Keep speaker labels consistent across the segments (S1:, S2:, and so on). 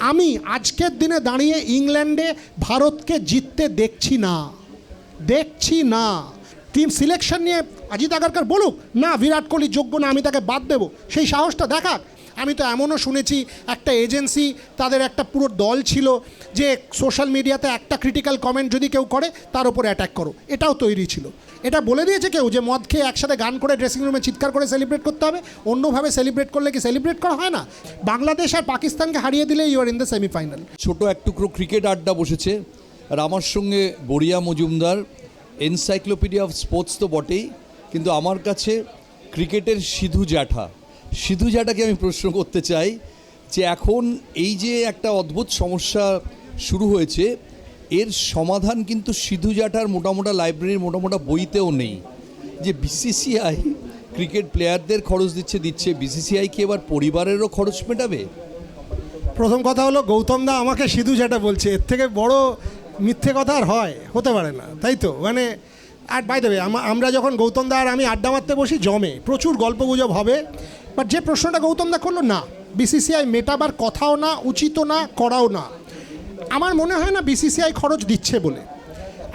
S1: আমি আজকের দিনে দাঁড়িয়ে ইংল্যান্ডে ভারতকে জিততে দেখছি না। টিম সিলেকশন নিয়ে অজিত আগারকার বলুক না বিরাট কোহলি যোগ্য না, আমি তাকে বাদ দেবো, সেই সাহসটা দেখাক। আমি তো এমনও শুনেছি একটা এজেন্সি, তাদের একটা পুরো দল ছিল যে সোশ্যাল মিডিয়াতে একটা ক্রিটিক্যাল কমেন্ট যদি কেউ করে তার উপরে অ্যাটাক করো, এটাও তৈরি ছিল। এটা বলে দিয়েছে কেউ যে মদ খেয়ে একসাথে গান করে ড্রেসিং রুমে চিৎকার করে সেলিব্রেট করতে হবে, অন্যভাবে সেলিব্রেট করলে কি সেলিব্রেট করা হয় না? বাংলাদেশ আর পাকিস্তানকে হারিয়ে দিলে you are in the semifinal.
S2: ছোট এক টুকরো ক্রিকেট আড্ডা বসেছে, আর আমার সঙ্গে Boria Majumdar, encyclopedia of sports তো বটেই, কিন্তু আমার কাছে ক্রিকেটের সিধু জ্যাঠাকে আমি প্রশ্ন করতে চাই যে এখন এই যে একটা অদ্ভুত সমস্যা শুরু হয়েছে, এর সমাধান কিন্তু সিধু জ্যাঠার মোটামোটা লাইব্রেরির মোটামোটা বইতেও নেই। যে বিসিসিআই ক্রিকেট প্লেয়ারদের খরচ দিচ্ছে, বিসিসিআই কি এবার পরিবারেরও খরচ মেটাবে?
S1: প্রথম কথা হলো গৌতম দা আমাকে সিধু জ্যাঠা বলছে, এর থেকে বড় মিথ্যে কথা আর হতে পারে না, তাই তো? মানে আর বাই দেবে আমরা যখন গৌতম দা আর আমি আড্ডা মারতে বসি জমে প্রচুর গল্পগুজব হবে। বাট যে প্রশ্নটা গৌতম দা করলো, না বিসিসিআই মেটাবার কথাও না, উচিতও না, করাও না। আমার মনে হয় না বিসিসিআই খরচ দিচ্ছে বলে।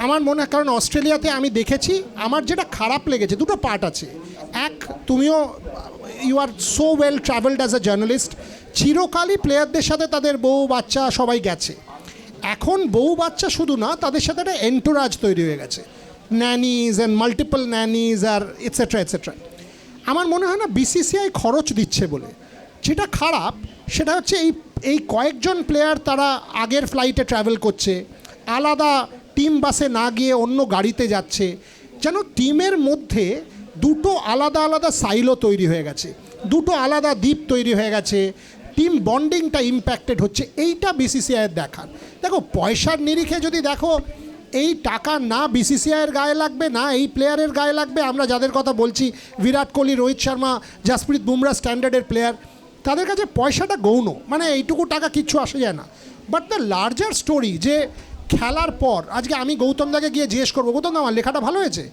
S1: আমার মনে হয়, কারণ অস্ট্রেলিয়াতে আমি দেখেছি, আমার যেটা খারাপ লেগেছে, দুটো পার্ট আছে। এক, তুমিও you are so well travelled as a journalist, চিরকালই প্লেয়ারদের সাথে তাদের বউ বাচ্চা সবাই গেছে। এখন বউ বাচ্চা শুধু না, তাদের সাথে একটা এন্টোরাজ তৈরি হয়ে গেছে, ন্যানিজ অ্যান্ড মাল্টিপল ন্যানিজ আর এটসেট্রা। আমার মনে হয় না বিসিসিআই খরচ দিচ্ছে বলে। যেটা খারাপ সেটা হচ্ছে এই কয়েকজন প্লেয়ার তারা আগের ফ্লাইটে ট্রাভেল করছে, আলাদা টিম বাসে না গিয়ে অন্য গাড়িতে যাচ্ছে, যেন টিমের মধ্যে দুটো আলাদা সাইলো তৈরি হয়ে গেছে, দুটো আলাদা দ্বীপ তৈরি হয়ে গেছে, টিম বন্ডিংটা ইম্প্যাক্টেড হচ্ছে। এইটা বিসিসিআইয়ের দেখার। দেখো পয়সার নিরিখে যদি দেখো, এই টাকা না বিসিসিআইয়ের গায়ে লাগবে, না এই প্লেয়ারের গায়ে লাগবে। আমরা যাদের কথা বলছি, বিরাট কোহলি, রোহিত শর্মা, জাসপ্রীত বুমরা স্ট্যান্ডার্ডের প্লেয়ার, তাদের কাছে পয়সাটা গৌণ, মানে এইটুকু টাকা কিচ্ছু আসে যায় না। বাট দ্য লার্জার স্টোরি, যে খেলার পর আজকে আমি গৌতম দাকে গিয়ে জিজ্ঞেস করবো, গৌতম দা আমার লেখাটা ভালো হয়েছে,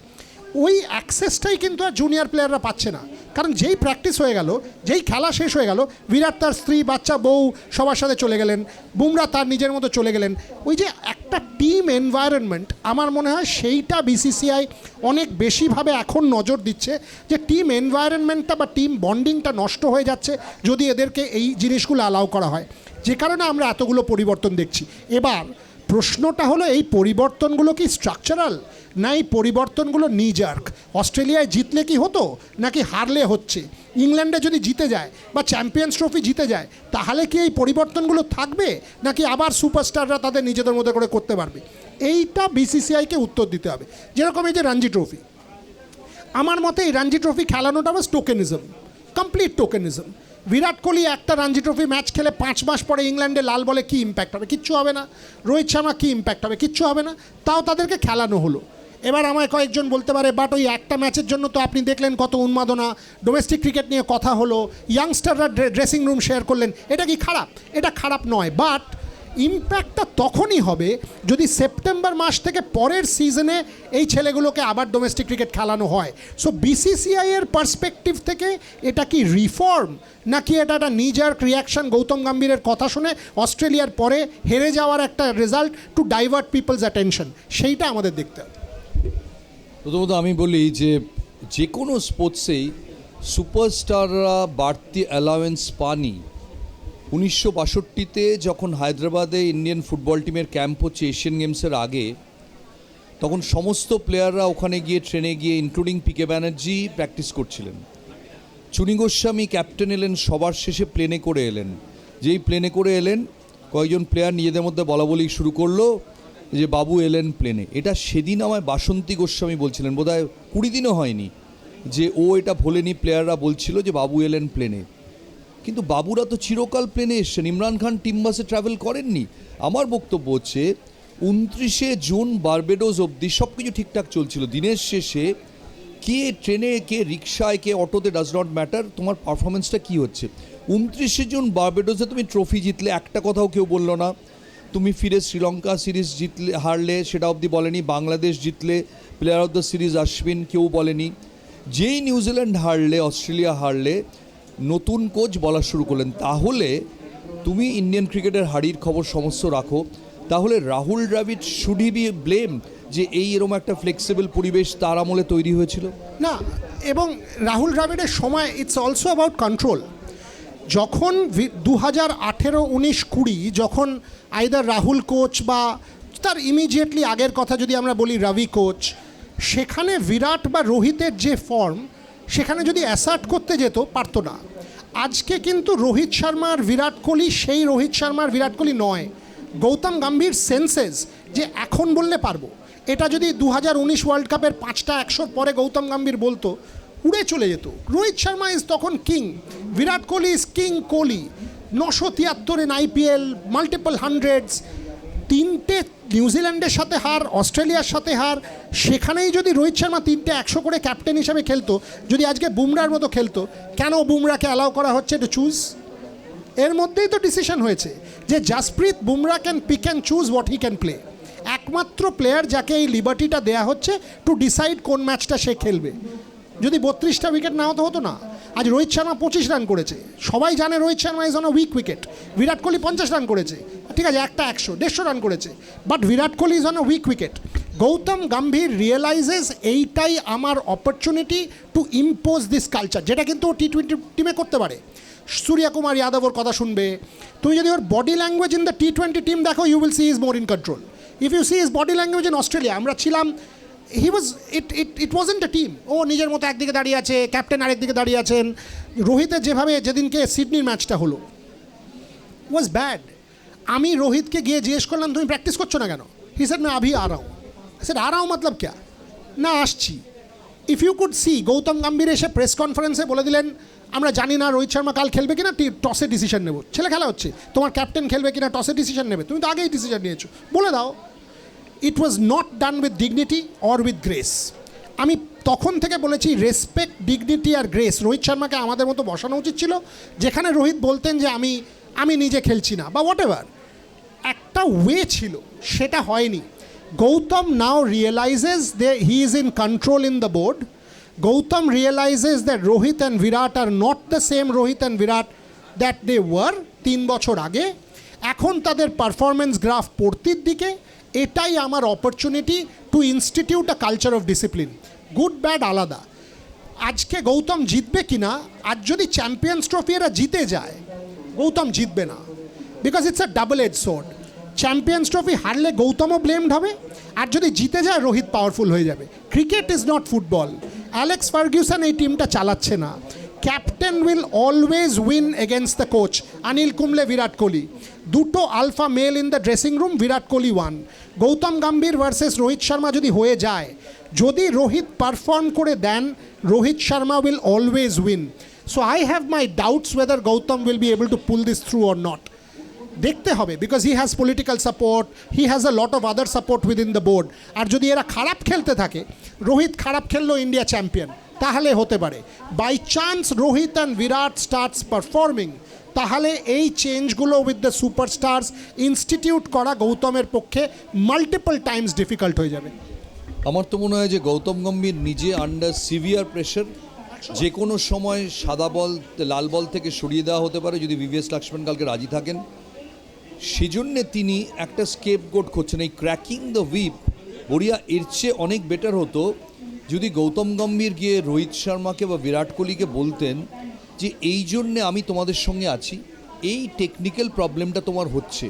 S1: ওই অ্যাক্সেসটাই কিন্তু আর জুনিয়র প্লেয়াররা পাচ্ছে না। কারণ যেই প্র্যাকটিস হয়ে গেল, যেই খেলা শেষ হয়ে গেল, বিরাট তার স্ত্রী, বাচ্চা, বউ সবার সাথে চলে গেলেন, বুমরা তার নিজের মতো চলে গেলেন। ওই যে একটা টিম এনভায়রনমেন্ট, আমার মনে হয় সেইটা বিসিসিআই অনেক বেশিভাবে এখন নজর দিচ্ছে, যে টিম এনভায়রনমেন্টটা বা টিম বন্ডিংটা নষ্ট হয়ে যাচ্ছে যদি এদেরকে এই জিনিসগুলো অ্যালাউ করা হয়, যে কারণে আমরা এতগুলো পরিবর্তন দেখছি। এবার প্রশ্নটা হলো, এই পরিবর্তনগুলো কি স্ট্রাকচারাল, না এই পরিবর্তনগুলো নিজার্ক? অস্ট্রেলিয়ায় জিতলে কি হতো, নাকি হারলে হচ্ছে? ইংল্যান্ডে যদি জিতে যায় বা চ্যাম্পিয়ন্স ট্রফি জিতে যায়, তাহলে কি এই পরিবর্তনগুলো থাকবে, নাকি আবার সুপারস্টাররা তাদের নিজেদের মধ্যে করে করতে পারবে? এইটা বিসিসিআইকে উত্তর দিতে হবে। যেরকম এই যে রঞ্জি ট্রফি, আমার মতে এই রঞ্জি ট্রফি খেলানোটা বাস tokenism, complete tokenism. Virat Kohli একটা রঞ্জি ট্রফি ম্যাচ খেলে 5 মাস পরে ইংল্যান্ডে লাল বলে কী ইম্প্যাক্ট হবে? কিচ্ছু হবে না। রোহিত শর্মা কী ইম্প্যাক্ট হবে? কিচ্ছু হবে না। তাও তাদেরকে খেলানো হলো। এবার আমায় কয়েকজন বলতে পারে, বাট ওই একটা ম্যাচের জন্য তো আপনি দেখলেন কত উন্মাদনা, ডোমেস্টিক ক্রিকেট নিয়ে কথা হলো, ইয়াংস্টাররা ড্রেসিং রুম শেয়ার করলেন, এটা কি খারাপ? এটা খারাপ নয়। বাট ইম্প্যাক্টটা তখনই হবে যদি সেপ্টেম্বর মাস থেকে পরের সিজনে এই ছেলেগুলোকে আবার ডোমেস্টিক ক্রিকেট খেলানো হয়। সো বিসিসিআইয়ের পার্সপেক্টিভ থেকে এটা কি রিফর্ম, নাকি এটা একটা নিজার্ক রিয়াকশন গৌতম গম্ভীরের কথা শুনে অস্ট্রেলিয়ার পরে হেরে যাওয়ার একটা result to divert people's attention? সেইটা আমাদের দেখতে হবে।
S2: প্রথমত আমি বলি যে কোনো স্পোর্টসেই সুপারস্টাররা বাড়তি অ্যালাওয়েন্স পানি। 1962-তে যখন হায়দ্রাবাদে ইন্ডিয়ান ফুটবল টিমের ক্যাম্প হচ্ছে এশিয়ান গেমসের আগে, তখন সমস্ত প্লেয়াররা ওখানে গিয়ে ট্রেনে গিয়ে, ইনক্লুডিং পিকে ব্যানার্জি, প্র্যাকটিস করছিলেন। চুনি গোস্বামী ক্যাপ্টেন এলেন, সবার শেষে প্লেনে করে এলেন। যেই প্লেনে করে এলেন, কয়েকজন প্লেয়ার নিজেদের মধ্যে বলাবলি শুরু করলো যে বাবু এলেন প্লেনে। এটা সেদিন আমায় বাসন্তী গোস্বামী বলছিলেন, বোধহয় 20 দিনও হয়নি, যে ও এটা ভোলেনি। প্লেয়াররা বলছিল যে বাবু এলেন প্লেনে, কিন্তু বাবুরা তো চিরকাল প্লেনে এসছেন। ইমরান খান টিম বাসে ট্রাভেল করেননি। আমার বক্তব্য হচ্ছে 29শে জুন বারবেডোস অবধি সব কিছু ঠিকঠাক চলছিল। দিনের শেষে কে ট্রেনে, কে রিক্সায়, কে অটোতে, ডাজ নট ম্যাটার, তোমার পারফরমেন্সটা কী হচ্ছে। 29শে জুন বারবেডোসে তুমি ট্রফি জিতলে, একটা কথাও কেউ বললো না। তুমি ফিরে শ্রীলঙ্কা সিরিজ জিতলে, হারলে, সেটা অবধি বলেনি। বাংলাদেশ জিতলে প্লেয়ার অফ দ্য সিরিজ আশ্বিন, কেউ বলেনি। যেই নিউজিল্যান্ড হারলে, অস্ট্রেলিয়া হারলে, নতুন কোচ বলা শুরু করলেন। তাহলে তুমি ইন্ডিয়ান ক্রিকেটের হাড়ির খবর সমস্ত রাখো, তাহলে Rahul Dravid should he be blame যে এই এরকম একটা ফ্লেক্সিবল পরিবেশ তার আমলে তৈরি হয়েছিল?
S1: না, এবং রাহুল দ্রাবিড়ের সময় ইটস অলসো অ্যাবাউট কন্ট্রোল। যখন 2018-19-20 যখন আইদার রাহুল কোচ বা তার ইমিডিয়েটলি আগের কথা যদি আমরা বলি রবি কোচ, সেখানে বিরাট বা রোহিতের যে ফর্ম সেখানে যদি অ্যাসার্ট করতে যেত পারতো না। আজকে কিন্তু রোহিত শর্মার বিরাট কোহলি সেই রোহিত শর্মার বিরাট কোহলি নয়। গৌতম গম্ভীর সেন্সেস যে এখন বললে পারবো, এটা যদি 2019 ওয়ার্ল্ড কাপের 5টা 100 পরে গৌতম গম্ভীর বলতো উড়ে চলে যেত। রোহিত শর্মা ইজ তখন king, Virat Kohli is king Kohli. 973 IPL, multiple hundreds, 3টে নিউজিল্যান্ডের সাথে হার, অস্ট্রেলিয়ার সাথে হার, সেখানেই যদি রোহিত শর্মা 3টে 100 করে ক্যাপ্টেন হিসাবে খেলতো, যদি আজকে বুমরার মতো খেলতো, কেন বুমরাকে অ্যালাউ করা হচ্ছে টু চুজ? এর মধ্যেই তো ডিসিশন হয়েছে যে Jasprit Bumrah can pick and choose what he can play. একমাত্র প্লেয়ার যাকে এই লিবার্টিটা দেওয়া হচ্ছে টু ডিসাইড কোন ম্যাচটা সে খেলবে। যদি 32টা উইকেট না হতো না। আজ রোহিত শর্মা 25 রান করেছে, সবাই জানে Rohit Sharma is on a weak wicket. Virat Kohli 50 run করেছে, ঠিক আছে, একটা 100-150 রান করেছে, but Virat Kohli is on a weak wicket. Gautam Gambhir realizes এইটাই আমার opportunity to impose this culture, যেটা কিন্তু ও T20 টিমে করতে পারে। সূর্যকুমার যাদব ওর কথা শুনবে। তুমি যদি ওর body language in the T20 team দেখো, you will see is more in control. If you see his body language in Australia, আমরা ছিলাম, হি ওয়াজ ইট ওয়াজন্ট এ টিম। ও নিজের মতো একদিকে দাঁড়িয়ে আছে, ক্যাপ্টেন আরেকদিকে দাঁড়িয়ে আছেন। রোহিতের যেভাবে যেদিনকে সিডনির ম্যাচটা হলো ওয়াজ ব্যাড। আমি রোহিতকে গিয়ে জিজ্ঞেস করলাম তুমি প্র্যাকটিস করছো না কেন? হি সেড मैं अभी आ रहा हूँ। সেড आ रहा हूँ मतलब क्या? না আসছি। If you could see, Gautam Gambhir এসে প্রেস কনফারেন্সে বলে দিলেন আমরা জানি না রোহিত শর্মা কাল খেলবে কিনা, টসে ডিসিশন নেব। ছেলে খেলা হচ্ছে, তোমার ক্যাপ্টেন খেলবে কিনা টসে ডিসিশন নেবে, তুমি তো আগেই ডিসিশন নিয়েছো, বলে দাও। It was not done with dignity or with grace. আমি তখন থেকে বলেছি রেসপেক্ট, ডিগনিটি আর গ্রেস। রোহিত শর্মাকে আমাদের মতো বসানো উচিত ছিল, যেখানে রোহিত বলতেন যে আমি নিজে খেলছি না বা হোয়াট এভার, একটা ওয়ে ছিল, সেটা হয়নি। Gautam now realizes they he is in control in the board. Gautam realizes that Rohit and Virat are not the same Rohit and Virat that they were 3 বছর আগে। এখন তাদের পারফরমেন্স গ্রাফ পড়তির দিকে। এটাই আমার opportunity two institute a culture of discipline. Good bad আলাদা। আজকে গৌতম জিতবে কি না, আজ যদি চ্যাম্পিয়ন্স ট্রফি এরা জিতে যায়, গৌতম জিতবে না, because it's a double edge sword. Champions trophy হারলে গৌতমও ব্লেমড হবে, আর যদি জিতে যায় রোহিত পাওয়ারফুল হয়ে যাবে। Cricket is not football. Alex Ferguson এই টিমটা চালাচ্ছে না। Captain will always win against the coach. Anil Kumble, Virat Kohli, দুটো alpha male in the dressing room, Virat Kohli one. Gautam Gambhir versus Rohit Sharma যদি হয়ে যায়, যদি রোহিত পারফর্ম করে then, Rohit Sharma will always win. So I have my doubts whether Gautam will be able to pull this through or not. দেখতে হবে, because he has political support, he has a lot of other support within the board. আর যদি এরা খারাপ খেলতে থাকে, রোহিত খারাপ খেললো ইন্ডিয়া চ্যাম্পিয়ন, তাহলে হতে পারে। By chance Rohit and Virat starts performing, তাহলে এই চেঞ্জগুলো উইথ দ্য সুপারস্টার্স ইনস্টিটিউট করা গৌতমের পক্ষে মাল্টিপল টাইমস ডিফিকাল্ট হয়ে যাবে।
S2: আমার তো মনে হয় যে গৌতম গম্ভীর নিজে আন্ডার সিভিয়ার প্রেশার, যে কোনো সময় সাদা বল লাল বল থেকে সরিয়ে দেওয়া হতে পারে যদি VVS লক্ষ্মণ কালকে রাজি থাকেন। সেজন্যে তিনি একটা স্কেপগোট খুঁজছেন। এই ক্র্যাকিং দ্য হুইপ, বড়িয়া, এর চেয়ে অনেক বেটার হতো যদি গৌতম গম্ভীর গিয়ে রোহিত শর্মাকে বা বিরাট কোহলিকে বলতেন যে এই জন্যে আমি তোমাদের সঙ্গে আছি, এই টেকনিক্যাল প্রবলেমটা তোমার হচ্ছে,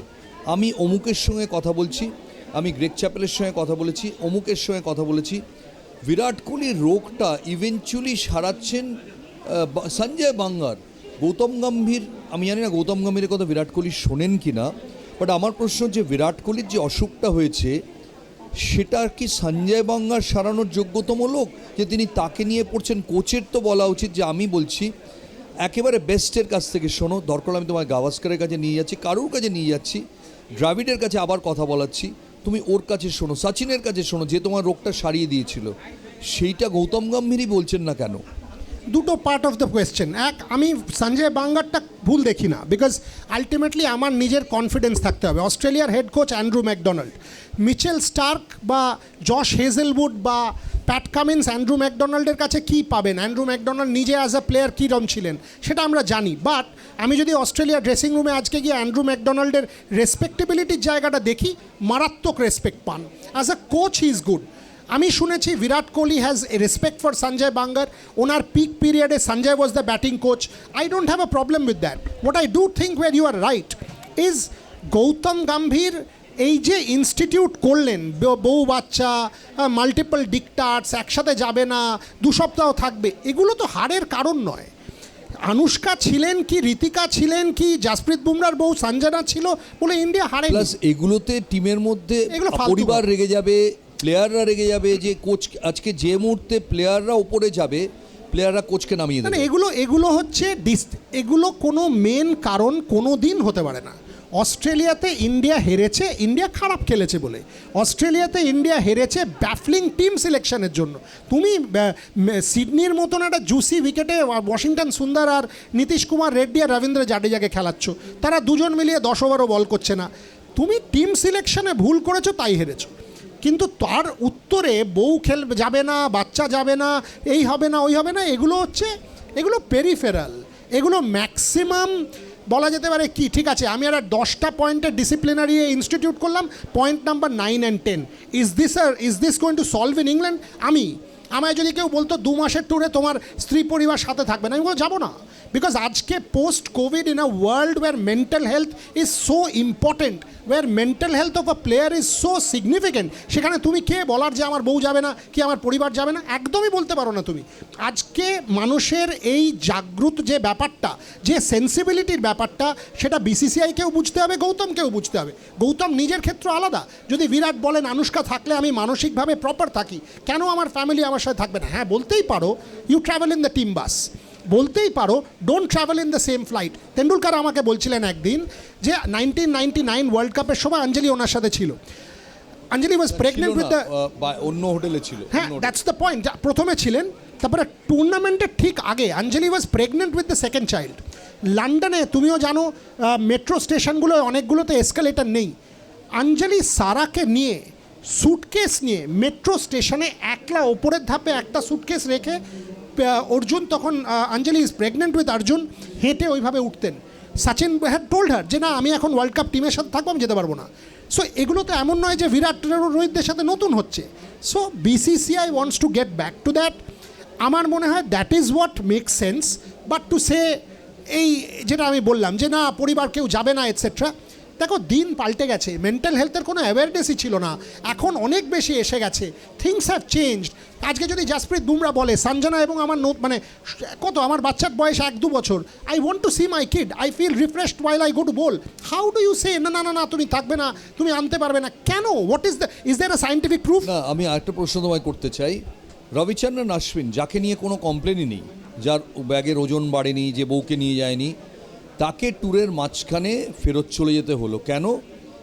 S2: আমি অমুকের সঙ্গে কথা বলছি, আমি গ্রেগ চ্যাপেলের সঙ্গে কথা বলেছি, অমুকের সঙ্গে কথা বলেছি। বিরাট কোহলির রোগটা ইভেনচুয়ালি সারাচ্ছেন সঞ্জয় বাঙ্গার। গৌতম গম্ভীর, আমি জানি না গৌতম গম্ভীরের কথা বিরাট কোহলি শোনেন কি না, বাট আমার প্রশ্ন যে বিরাট কোহলির যে অসুখটা হয়েছে সেটা কি সঞ্জয় বাঙ্গার সারানোর যোগ্যতম লোক যে তিনি তাকে নিয়ে পড়ছেন? কোচের তো বলা উচিত যে আমি বলছি একেবারে বেস্টের কাছ থেকে শোনো, দরকার আমি তোমার গাভাস্করের কাছে নিয়ে যাচ্ছি, কারুর কাছে নিয়ে যাচ্ছি, দ্রাবিড়ের কাছে আবার কথা বলাচ্ছি, তুমি ওর কাছে শোনো, সচিনের কাছে শোনো, যে তোমার রোগটা সারিয়ে দিয়েছিল। সেইটা গৌতম গম্ভীরই বলছেন না কেন?
S1: দুটো পার্ট অফ দ্য কোয়েশ্চেন। এক, আমি সঞ্জয় বাঙ্গারটা ভুল দেখি না, বিকজ আলটিমেটলি আমার নিজের কনফিডেন্স থাকতে হবে। অস্ট্রেলিয়ার head coach Andrew McDonald, Mitchell Starc বা জশ হেজেলউড বা প্যাট কামিন্স অ্যান্ড্রু ম্যাকডোনাল্ডের কাছে কী পাবেন, অ্যান্ড্রু ম্যাকডোনাল্ড নিজে অ্যাজ আ প্লেয়ার কীরম ছিলেন সেটা আমরা জানি। বাট আমি যদি অস্ট্রেলিয়া ড্রেসিং রুমে আজকে গিয়ে অ্যান্ড্রু ম্যাকডোনাল্ডের রেসপেক্টেবিলিটির জায়গাটা দেখি, মারাত্মক রেসপেক্ট পান। As a coach he is good. আমি শুনেছি Virat Kohli has a respect for Sanjay Bangar. ওনার পিক পিরিয়ডে Sanjay was the batting coach. I don't have a problem with that. What I do think where you are right is Gautam Gambhir এই যে institute করলেন, বউ বাচ্চা, multiple ডিকটার্স, একসাথে যাবে না, 2 সপ্তাহ থাকবে, এগুলো তো হারের কারণ নয়। আনুষ্কা ছিলেন কি, ঋতিকা ছিলেন কি, জাসপ্রীত বুমরার বউ সঞ্জনা ছিল বলে ইন্ডিয়া হারে।
S2: প্লাস এগুলোতে টিমের মধ্যে পরিবার রেগে যাবে, প্লেয়াররা রেগে যাবে যে কোচ আজকে যে মুহূর্তে প্লেয়াররা উপরে যাবে প্লেয়াররা কোচকে নামিয়ে দেবে।
S1: এগুলো হচ্ছে এগুলো কোনো মেন কারণ কোনো দিন হতে পারে না। অস্ট্রেলিয়াতে ইন্ডিয়া হেরেছে, ইন্ডিয়া খারাপ খেলেছে বলে। অস্ট্রেলিয়াতে ইন্ডিয়া হেরেছে ব্যাফলিং টিম সিলেকশনের জন্য। তুমি সিডনির মতন একটা জুসি উইকেটে ওয়াশিংটন সুন্দর আর নীতিশ কুমার রেড্ডি আর রবীন্দ্র জাডেজাকে খেলাচ্ছ, তারা দুজন মিলিয়ে 10 ওভারও বল করছে না। তুমি টিম সিলেকশনে ভুল করেছো, তাই হেরেছো। কিন্তু তার উত্তরে বউ যাবে না, বাচ্চা যাবে না, এই হবে না, ওই হবে না, এগুলো পেরিফেরাল। এগুলো ম্যাক্সিমাম বলা যেতে পারে কি, ঠিক আছে আমি একটা 10টা পয়েন্টের ডিসিপ্লিনারি ইনস্টিটিউট করলাম, point number 9 and 10, is this going to solve in England? আমায় যদি কেউ বলতো 2 মাসের ট্যুরে তোমার স্ত্রী পরিবার সাথে থাকবে না, আমি যাবো না। বিকজ আজকে post Covid in a world where mental health is so important, where mental health of a player is so significant, সেখানে তুমি কে বলার যে আমার বউ যাবে না, কি আমার পরিবার যাবে না? একদমই বলতে পারো না তুমি। আজকে মানুষের এই জাগ্রত যে ব্যাপারটা, যে সেন্সিবিলিটির ব্যাপারটা, সেটা বিসিসিআইকেও বুঝতে হবে, গৌতমকেও বুঝতে হবে। গৌতম নিজের ক্ষেত্র আলাদা। যদি বিরাট বলেন আনুষ্কা থাকলে আমি মানসিকভাবে প্রপার থাকি, কেন আমার ফ্যামিলি আমার সাথে থাকবে না? হ্যাঁ বলতেই পারো, you travel in the team bus, বলতেই পারো don't travel in the same flight. Tendulkar আমাকে বলছিলেন একদিন যে 1999 ওয়ার্ল্ড কাপের সময় অঞ্জলি ওনার সাথে ছিল। অঞ্জলি ওয়াজ প্রেগনেন্ট উইথ দ্য
S2: অন্য হোটেলে ছিল।
S1: হ্যাঁ, দ্যাটস দ্য পয়েন্ট। প্রথমে ছিলেন, তারপরে টুর্নামেন্টের ঠিক আগে Anjali was pregnant with the second child. লন্ডনে তুমিও জানো মেট্রো স্টেশনগুলো অনেকগুলোতে এসকালেটার নেই। অঞ্জলি সারাকে নিয়ে স্যুটকেস নিয়ে মেট্রো স্টেশনে একলা ওপরের ধাপে একটা স্যুটকেস রেখে, অর্জুন তখন অঞ্জলি ইজ প্রেগনেন্ট উইথ অর্জুন, হেঁটে ওইভাবে উঠতেন। সচিন হ্যাড টোল্ড হার যে না আমি এখন ওয়ার্ল্ড কাপ টিমের সাথে থাকবো, আমি যেতে পারবো না। সো এগুলো তো এমন নয় যে বিরাট রোহিতদের সাথে নতুন হচ্ছে। So BCCI wants to get back to that. আমার মনে হয় that is what make sense. But to say এই যেটা আমি বললাম যে না পরিবার কেউ যাবে না এটসেট্রা, দেখো দিন পাল্টে গেছে, মেন্টাল হেলথের কোনো অ্যাওয়ারনেসই ছিল না, এখন অনেক বেশি এসে গেছে, থিংস হ্যাভ চেঞ্জড। আজকে যদি জাসপ্রীত বুমরা বলে সঞ্জনা এবং আমার মানে কত, আমার বাচ্চার বয়স 1-2 বছর, I want to see my kid, I feel refreshed while I go to bowl, how do you say না না না না তুমি থাকবে না, তুমি আনতে পারবে না কেন? What is there a scientific proof?
S2: না, আমি আরেকটা প্রশ্ন তোমায় করতে চাই। রবিচন্দ্রন অশ্বিন, যাকে নিয়ে কোনো কমপ্লেনই নেই, যার ব্যাগের ওজন বাড়েনি, যে বউকে নিয়ে যায়নি, তাকে ট্যুরের মাঝখানে ফেরত চলে যেতে হলো কেন?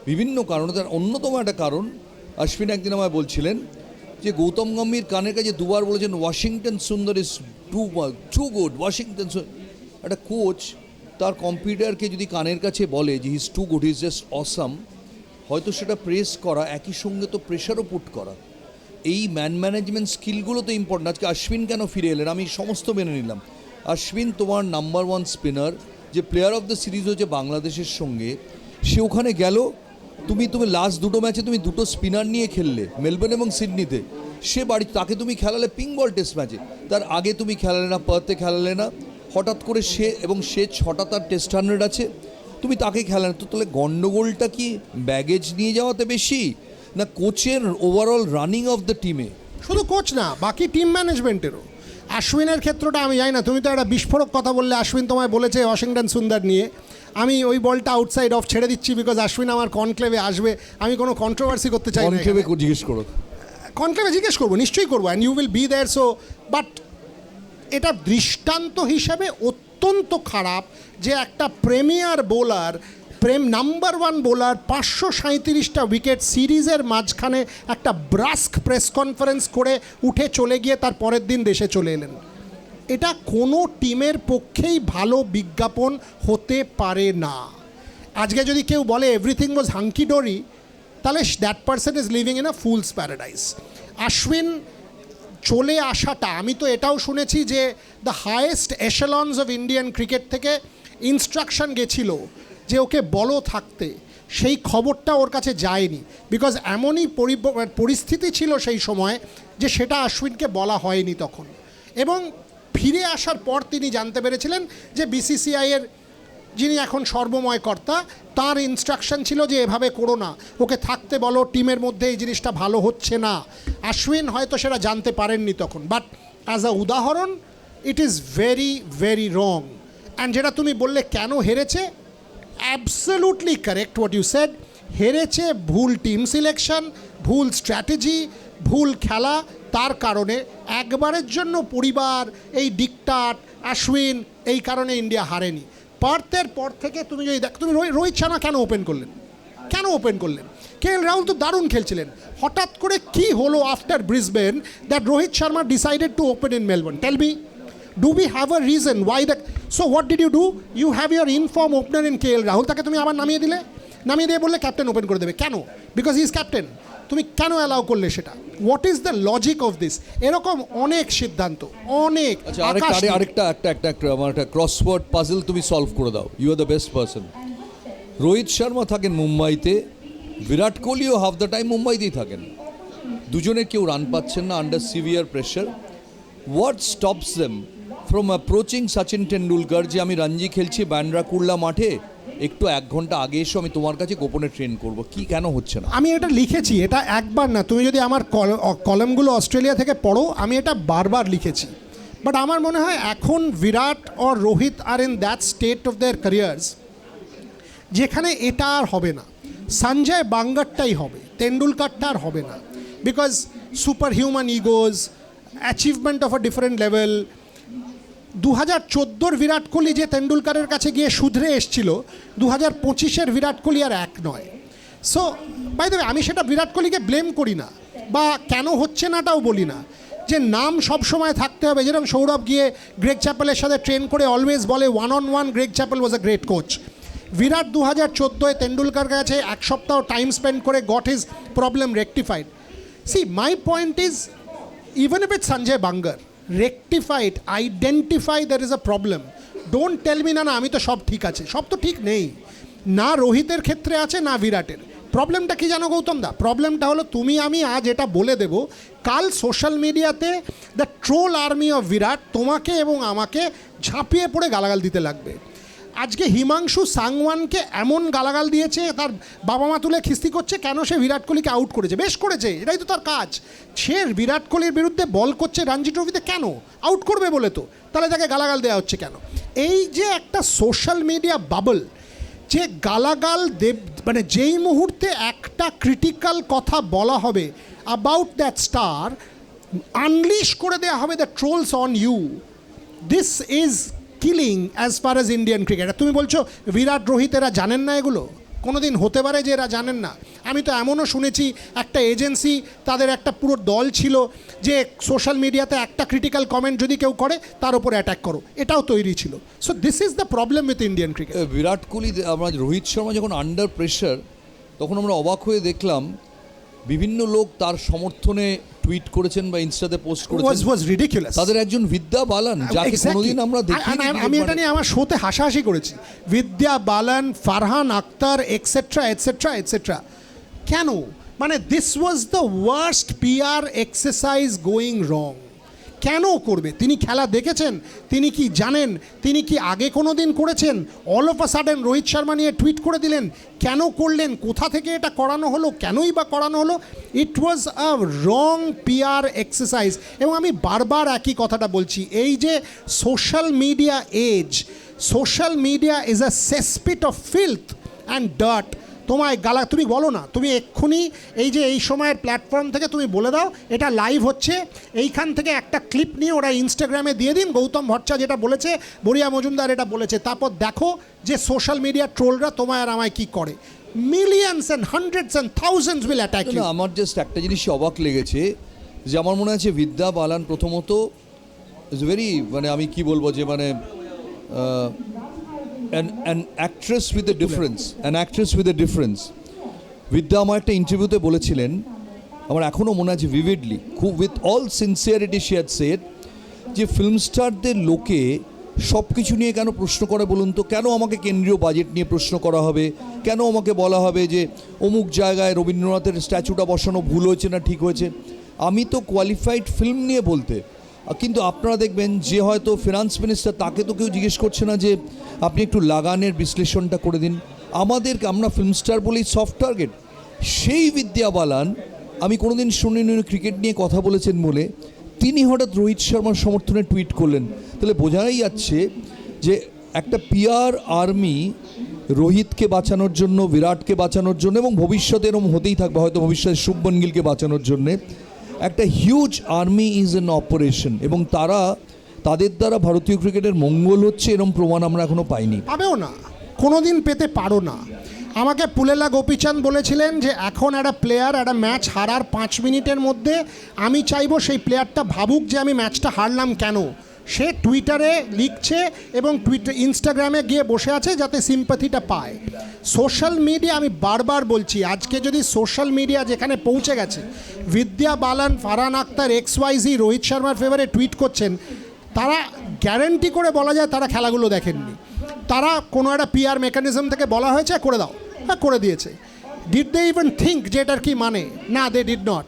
S2: বিভিন্ন কারণে। তার অন্যতম একটা কারণ, অশ্বিন একদিন আমায় বলছিলেন যে গৌতম গম্ভীর কানের কাছে 2 বার বলেছেন Washington Sundar is too good, Washington. একটা কোচ তার কম্পিউটারকে যদি কানের কাছে বলে যে he is too good, he is just awesome, হয়তো সেটা প্রেস করা, একই সঙ্গে তো প্রেশারও পুট করা, এই ম্যানেজমেন্ট স্কিলগুলো তো ইম্পর্টেন্ট। আজকে অশ্বিন কেন ফিরে এলেন আমি সমস্ত মেনে নিলাম। অশ্বিন তোমার নাম্বার 1 স্পিনার, যে প্লেয়ার অফ দ্য সিরিজ হচ্ছে বাংলাদেশের সঙ্গে, সে ওখানে গেল, তুমি লাস্ট 2টো ম্যাচে তুমি 2টো স্পিনার নিয়ে খেললে মেলবোর্ন এবং সিডনিতে, সে তাকে তুমি খেলালে পিঙ্ক বল টেস্ট ম্যাচে, তার আগে তুমি খেলালে না, পার্থে খেলালে না, হঠাৎ করে সে 6টা তার টেস্ট 100 আছে, তুমি তাকে খেলালে, তো তাহলে গন্ডগোলটা কি ব্যাগেজ নিয়ে যাওয়াতে বেশি না কোচের ওভারঅল রানিং অফ দ্য টিমে?
S1: শুধু কোচ না, বাকি টিম ম্যানেজমেন্টেরও। অশ্বিনের ক্ষেত্রটা আমি জানি না, তুমি তো একটা বিস্ফোরক কথা বললে। অশ্বিন তোমায় বলেছে ওয়াশিংটন সুন্দর নিয়ে, আমি ওই বলটা আউটসাইড অফ ছেড়ে দিচ্ছি, বিকজ অশ্বিন আমার কনক্লেভে আসবে, আমি কোনো কন্ট্রোভার্সি করতে চাই না।
S2: কনক্লেভে জিজ্ঞেস করো,
S1: কনক্লেভে জিজ্ঞেস করবো, নিশ্চয়ই করবো, and you will be there. So but এটা দৃষ্টান্ত হিসাবে অত্যন্ত খারাপ যে একটা প্রিমিয়ার বোলার, নাম্বার 1 বোলার, 537টা উইকেট সিরিজের মাঝখানে একটা ব্রাস্ক প্রেস কনফারেন্স করে উঠে চলে গিয়ে তার পরের দিন দেশে চলে এলেন। এটা কোনো টিমের পক্ষেই ভালো বিজ্ঞাপন হতে পারে না। আজকে যদি কেউ বলে এভরিথিং ওয়াজ হাঙ্কি ডোরি, তাহলে that person is living in a fool's paradise. Ashwin চলে আসাটা, আমি তো এটাও শুনেছি যে the highest echelons of Indian cricket থেকে ইনস্ট্রাকশন গেছিল যে ওকে বলো থাকতে, সেই খবরটা ওর কাছে যায়নি, বিকজ এমনই পরিস্থিতি ছিল সেই সময় যে সেটা অশ্বিনকে বলা হয়নি তখন। এবং ফিরে আসার পর তিনি জানতে পেরেছিলেন যে বিসিসিআইয়ের যিনি এখন সর্বময় কর্তা, তার ইনস্ট্রাকশন ছিল যে এভাবে করো না, ওকে থাকতে বলো, টিমের মধ্যে এই জিনিসটা ভালো হচ্ছে না। অশ্বিন হয়তো সেটা জানতে পারেননি তখন, বাট অ্যাজ আ উদাহরণ it is very very wrong. And যেটা তুমি বললে কেন হেরেছে, absolutely correct what you said. হেরেছে ভুল টিম সিলেকশন, ভুল স্ট্র্যাটেজি, ভুল খেলা। তার কারণে একবারের জন্য পরিবার, এই ডিকটাট, অশ্বিন, এই কারণে ইন্ডিয়া হারেনি। পার্থের পর থেকে তুমি যদি দেখো, তুমি রোহিত শর্মা কেন ওপেন করলেন, কেন ওপেন করলেন? KL রাহুল তো দারুণ খেলছিলেন, হঠাৎ করে কি হলো after Brisbane that Rohit Sharma decided to open in Melbourne? Tell me, do we have a reason why that? So what did you do? You have your inform opener in KL Rahul, তাকে তুমি আবার নামিয়ে দিলে, নামিয়ে দিয়ে বললে ক্যাপ্টেন ওপেন করে দেবে। কেন? Because he is captain. তুমি কেন অ্যালাউ করলে সেটা? What is the logic of this? এরকম অনেক সিদ্ধান্ত, অনেক।
S2: আচ্ছা, আরেকটা আমার একটা ক্রসওয়ার্ড পাজল তুমি সলভ করে দাও। You are the best person. Rohit Sharma থাকেন মুম্বাইতে, বিরাট কোহলিও হাফ দ্য টাইম মুম্বাইতেই থাকেন, দুজনে কেউ রান পাচ্ছেন না under severe pressure. What stops them from approaching Sachin Tendulkar যে আমি রঞ্জি খেলছি ব্যান্ড্রা কুর্লা মাঠে, একটু 1 ঘন্টা আগে এসো, আমি তোমার কাছে গোপনে ট্রেন করব? কি কেন হচ্ছে না?
S1: আমি এটা লিখেছি, এটা একবার না, তুমি যদি আমার কলামগুলো অস্ট্রেলিয়া থেকে পড়ো, আমি এটা বারবার লিখেছি। বাট আমার মনে হয় এখন বিরাট আর Rohit are in that state of their careers যেখানে এটা আর হবে না। সঞ্জয় বাঙ্গারটাই হবে, তেন্ডুলকারটা আর হবে না। Because super human egos, achievement of a different level. 2014 Virat Kohli যে তেন্ডুলকারের কাছে গিয়ে শুধরে এসছিল, 2025 বিরাট কোহলি আর এক নয়। সো বাই দ্য ওয়ে, আমি সেটা বিরাট কোহলিকে ব্লেম করি না, বা কেন হচ্ছে নাটাও বলি না, যে নাম সব সময় থাকতে হবে। যেরকম সৌরভ গিয়ে গ্রেগ চ্যাপেলের সাথে ট্রেন করে অলওয়েজ বলে 1-on-1 Greg Chappell was a great coach. Virat 2014 Tendulkar কাছে 1 সপ্তাহ টাইম স্পেন্ড করে got his problem rectified. See my point is, even if it's Sanjay Bangar, rectify it, identify there is a problem. Don't tell me না আমি তো সব ঠিক আছে। সব তো ঠিক নেই, না রোহিতের ক্ষেত্রে আছে না বিরাটের। প্রবলেমটা কি জানো গৌতম দা? প্রবলেমটা হলো তুমি আমি আজ এটা বলে দেব, কাল সোশ্যাল মিডিয়াতে দ্য ট্রোল আর্মি অফ বিরাট তোমাকে এবং আমাকে ঝাঁপিয়ে পড়ে গালাগাল দিতে লাগবে। আজকে হিমাংশু সাংওয়ানকে এমন গালাগাল দিয়েছে, তার বাবা মা তুলে খিস্তি করছে কেন সে বিরাট কোহলিকে আউট করেছে। বেশ করেছে, এটাই তো তার কাজ। সে বিরাট কোহলির বিরুদ্ধে বল করছে রঞ্জি ট্রফিতে, কেন আউট করবে বলে, তো তাহলে তাকে গালাগাল দেওয়া হচ্ছে কেন? এই যে একটা সোশ্যাল মিডিয়া বাবল, যে গালাগাল দেব, মানে যেই মুহূর্তে একটা ক্রিটিক্যাল কথা বলা হবে অ্যাবাউট দ্যাট স্টার, আনলিশ করে দেওয়া হবে the trolls on you. This is killing as far as Indian cricket. তুমি বলছো বিরাট রোহিত এরা জানেন না এগুলো? কোনো দিন হতে পারে যে এরা জানেন না? আমি তো এমনও শুনেছি একটা এজেন্সি, তাদের একটা পুরো দল ছিল যে সোশ্যাল মিডিয়াতে একটা ক্রিটিক্যাল কমেন্ট যদি কেউ করে তার উপরে অ্যাটাক করো, এটাও তৈরি ছিল। So this is the problem with Indian cricket.
S2: Virat Kohli, আমরা রোহিত শর্মা যখন আন্ডার প্রেশার, তখন আমরা অবাক হয়ে দেখলাম বিভিন্ন লোক তার সমর্থনে টুইট করেছেন বা ইনস্টাতে পোস্ট করেছেন।
S1: ওয়াজ রিডিকুলাস।
S2: তাদের একজন বিদ্যা বালান, যাকে কোনোদিন আমরা দেখিনি।
S1: আমি এটা নিয়ে আমার শোতে হাসাহাসি করেছি। Vidya Balan, Farhan Akhtar, etcetera etcetera etcetera. কেন? মানে this was the worst PR exercise going wrong. কেন করবে? তিনি খেলা দেখেছেন? তিনি কি জানেন? তিনি কি আগে কোনো দিন করেছেন? All of a sudden Rohit Sharma নিয়ে টুইট করে দিলেন। কেন করলেন? কোথা থেকে এটা করানো হলো? কেনই বা করানো হলো? It was a wrong PR exercise. এবং আমি বারবার একই কথাটা বলছি, এই যে social media as, social media is a cesspit of filth and dirt. তোমায় তুমি বলো না, তুমি এক্ষুনি এই যে এই সময়ের প্ল্যাটফর্ম থেকে তুমি বলে দাও এটা লাইভ হচ্ছে, এইখান থেকে একটা ক্লিপ নিয়ে ওরা ইনস্টাগ্রামে দিয়ে দিন, গৌতম ভট্টাচার্য যেটা বলেছে, বরিয়া মজুমদার এটা বলেছে, তারপর দেখো যে সোশ্যাল মিডিয়া ট্রোলরা তোমায় আর আমায় কী করে। Millions and hundreds and thousands will attack you.
S2: আমার জাস্ট একটা জিনিস অবাক লেগেছে, যে আমার মনে আছে বিদ্যা বালান প্রথমত ইজ ভেরি, মানে আমি কি বলবো, যে মানে an actress with a difference, an actress with a difference. বিদ্যা আমার একটা ইন্টারভিউতে বলেছিলেন আমার এখনও মনে আছে ভিভিডলি, খুব with all sincerity she had said যে ফিল্ম স্টারদের লোকে সব কিছু নিয়ে কেন প্রশ্ন করে বলুন তো? কেন আমাকে কেন্দ্রীয় বাজেট নিয়ে প্রশ্ন করা হবে? কেন আমাকে বলা হবে যে অমুক জায়গায় রবীন্দ্রনাথের স্ট্যাচুটা বসানো ভুল হয়েছে না ঠিক হয়েছে? আমি তো কোয়ালিফাইড ফিল্ম নিয়ে বলতে, কিন্তু আপনারা দেখবেন যে হয়তো ফিনান্স মিনিস্টার, তাকে তো কেউ জিজ্ঞেস করছে না যে আপনি একটু লাগানের বিশ্লেষণটা করে দিন। আমরা ফিল্ম স্টার বলেই সফট টার্গেট। সেই বিদ্যা বালান আমি কোনোদিন শুনিনি ক্রিকেট নিয়ে কথা বলেছেন বলে তিনি হঠাৎ রোহিত শর্মার সমর্থনে টুইট করলেন। তাহলে বোঝাই যাচ্ছে যে একটা পিআর আর্মি রোহিতকে বাঁচানোর জন্য, বিরাটকে বাঁচানোর জন্য, এবং ভবিষ্যতে এরকম হতেই থাকবে হয়তো ভবিষ্যতে শুভমন গিলকে বাঁচানোর জন্যে একটা huge army is an operation, এবং তাদের দ্বারা ভারতীয় ক্রিকেটের মঙ্গল হচ্ছে এরকম প্রমাণ আমরা এখনো পাইনি।
S1: পাবেও না, কোনোদিন পেতে পারো না। আমাকে পুলেলা গোপীচাঁদ বলেছিলেন যে এখন একটা প্লেয়ার একটা ম্যাচ হারার 5 মিনিটের মধ্যে আমি চাইবো সেই প্লেয়ারটা ভাবুক যে আমি ম্যাচটা হারলাম কেন। সে টুইটারে লিখছে এবং ইনস্টাগ্রামে গিয়ে বসে আছে যাতে সিম্প্যাথিটা পায়। সোশ্যাল মিডিয়া, আমি বারবার বলছি, আজকে যদি সোশ্যাল মিডিয়া যেখানে পৌঁছে গেছে, বিদ্যা বালান, ফারহান আক্তার, XYZ রোহিত শর্মার ফেভারে টুইট করছেন, তারা গ্যারান্টি করে বলা যায় তারা খেলাগুলো দেখেননি। তারা কোনো একটা পিআর মেকানিজম থেকে বলা হয়েছে করে দাও, হ্যাঁ করে দিয়েছে। ডিড দে ইভেন থিঙ্ক যে এটার কি মানে? না, দে ডিড নট।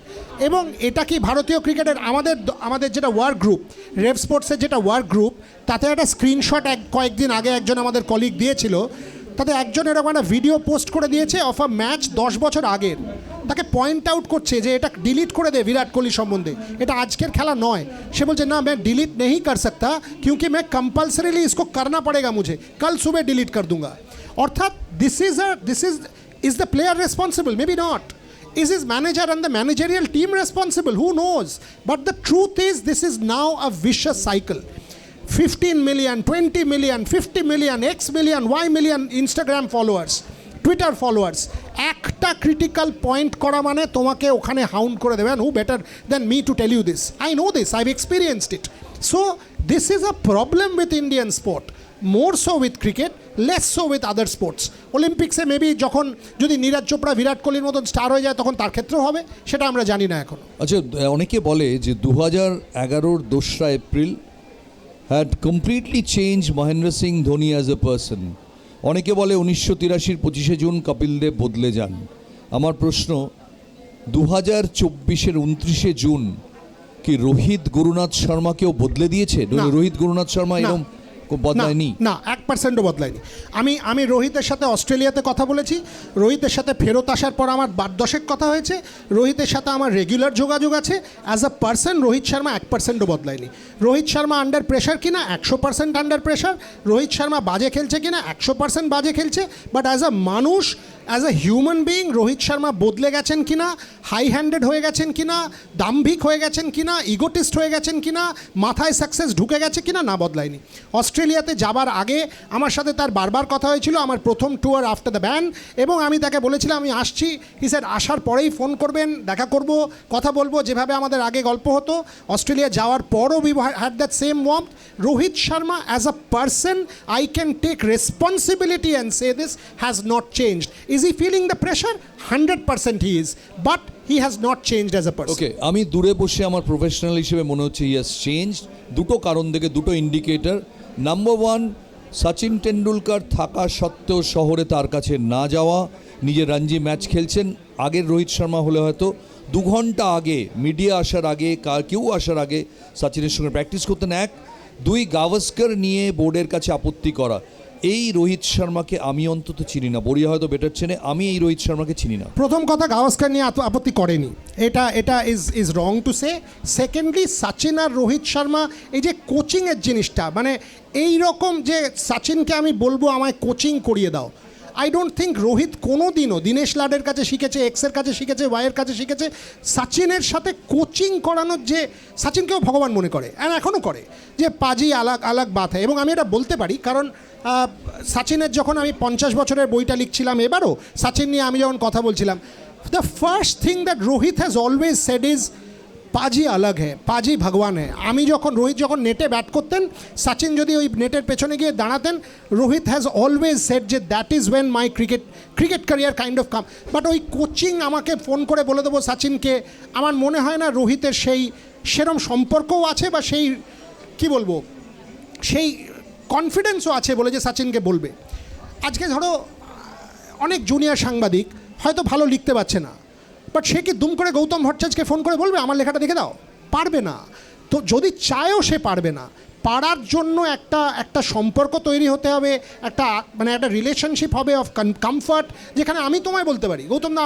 S1: এবং এটা কি ভারতীয় ক্রিকেটের আমাদের যেটা ওয়ার্ক গ্রুপ, রেভ স্পোর্টসের যেটা ওয়ার্ক গ্রুপ, তাতে একটা স্ক্রিনশট কয়েকদিন আগে একজন আমাদের কলিগ দিয়েছিল। তাতে একজন এরকম একটা ভিডিও পোস্ট করে দিয়েছে অফ আ ম্যাচ 10 বছর আগের। তাকে পয়েন্ট আউট করছে যে এটা ডিলিট করে দে বিরাট কোহলি সম্বন্ধে, এটা আজকের খেলা নয়। সে বলছে না, मैं डिलीट नहीं कर सकता क्योंकि मैं कंपल्सरीली इसको करना पड़ेगा मुझे, कल सुबह डिलीट कर दूंगा। अर्थात this is the player responsible? Maybe not. Is his manager and the managerial team responsible? Who knows? But the truth is this is now a vicious cycle. 15 million, 20 million, 50 million, X million, Y million Instagram followers, Twitter followers, একটা critical point করা মানে তোমাকে ওখানে hound করে দেবেন। Who better than me to tell you this? I know this, I've experienced it. So this is a problem with Indian sport, more so with cricket, less so with other sports. অলিম্পিক্সে maybe যখন যদি নীরজ চোপড়া বিরাট কোহলির মতন star হয়ে যায় তখন তার ক্ষেত্রেও হবে, সেটা আমরা জানি না এখন।
S2: আচ্ছা, অনেকে বলে যে 2011-র 2রা April had completely change Mahendra Singh Dhoni as a person. অনেকে বলে 1983-র 25শে জুন কপিল দেব বদলে যান। আমার প্রশ্ন, 2024-এর 29শে জুন কি রোহিত গুরুনাথ শর্মাকেও বদলে দিয়েছে? রোহিত গুরুনাথ শর্মা এরকম বদলায়নি?
S1: না, 1%ও বদলায়নি। আমি রোহিতের সাথে অস্ট্রেলিয়াতে কথা বলেছি, রোহিতের সাথে ফেরত আসার পর আমার 10 কথা হয়েছে, রোহিতের সাথে আমার রেগুলার যোগাযোগ আছে। As a person Rohit Sharma 1%ও বদলায়নি। রোহিত শর্মা আন্ডার প্রেশার কিনা? 100% আন্ডার প্রেশার। রোহিত শর্মা বাজে খেলছে কিনা? 100% বাজে খেলছে। বাট অ্যাজ আ মানুষ, as a human being Rohit Sharma বদলে গেছেন কিনা, হাই হ্যান্ডেড হয়ে গেছেন কিনা, দাম্ভিক হয়ে গেছেন কিনা, ইগোটিস্ট হয়ে গেছেন কিনা, মাথায় সাকসেস ঢুকে গেছে কিনা? না, বদলায়নি। অস্ট্রেলিয়াতে যাবার আগে আমার সাথে তার বারবার কথা হয়েছিল, আমার প্রথম ট্যুর আফটার দ্য ব্যান, এবং আমি তাকে বলেছিলাম আমি আসছি। হি সেড আসার পরেই ফোন করবেন, দেখা করব, কথা বলবো, যেভাবে আমাদের আগে গল্প হতো। অস্ট্রেলিয়া যাওয়ার পরও we had that same warmth. Rohit Sharma as a person, I can take responsibility and say this, has not changed. Is he feeling the pressure? 100% he is, but he has not changed as a person.
S2: Okay, আমি দূরে বসে আমার professional হিসেবে মনে হচ্ছে he has changed। দুটো কারণ থেকে দুটো ইন্ডিকেটর। নাম্বার 1, সচিন টেন্ডুলকার থাকা সত্ত্বেও শহরে তার কাছে না যাওয়া, নিজের রঞ্জি ম্যাচ খেলছেন। আগের রোহিত শর্মা হলে হয়তো 2 ঘন্টা আগে, মিডিয়া আসার আগে, কেউ আসার আগে সচিনের সঙ্গে প্র্যাকটিস করতেন। 1, 2 গাভাস্কর নিয়ে বোর্ডের কাছে আপত্তি করা। এই রোহিত শর্মাকে আমি অন্তত চিনি না। বড়িয়া হয়তো বেটার চেনে, আমি এই রোহিত শর্মাকে চিনি না।
S1: প্রথম কথা, গাভাস্কর নিয়ে আপত্তি করেনি, এটা is wrong to say. Secondly, Sachin আর রোহিত শর্মা এই যে কোচিংয়ের জিনিসটা, মানে এই রকম যে সচিনকে আমি বলবো আমায় কোচিং করিয়ে দাও, আই ডোন্ট থিঙ্ক রোহিত কোনো দিনও দীনেশ লাডের কাছে শিখেছে, এক্সের কাছে শিখেছে, ওয়াইয়ের কাছে শিখেছে। সচিনের সাথে কোচিং করানোর যে, সচিনকেও ভগবান মনে করে, আর এখনও করে, যে পাজি আলাগ বাত হয়। এবং আমি এটা বলতে পারি কারণ সচিনের যখন আমি 50 বছরের বইটা লিখছিলাম, এবারও সচিন নিয়ে আমি যখন কথা বলছিলাম, the first thing that Rohit has always shed is পাজি আলাগ হ্যাঁ, পাজি ভগবান হ্যাঁ। রোহিত যখন নেটে ব্যাট করতেন, সচিন যদি ওই নেটের পেছনে গিয়ে দাঁড়াতেন, রোহিত হ্যাজ অলওয়েজ সেড যে that is when my cricket career kind of come. But ওই কোচিং আমাকে ফোন করে বলে দেবো সচিনকে, আমার মনে হয় না রোহিতের সেরম সম্পর্কও আছে বা সেই কি বলবো সেই কনফিডেন্সও আছে বলে যে সচিনকে বলবে। আজকে ধরো অনেক জুনিয়র সাংবাদিক হয়তো ভালো লিখতে পারছে না, বাট সে কি দুম করে গৌতম ভট্টাচার্যকে ফোন করে বলবে আমার লেখাটা দেখে দাও? পারবে না। তো যদি চায়ও সে পারবে না। পারার জন্য একটা সম্পর্ক তৈরি হতে হবে, একটা রিলেশনশিপ হবে অফ কমফর্ট, যেখানে আমি তোমায় বলতে পারি গৌতম দা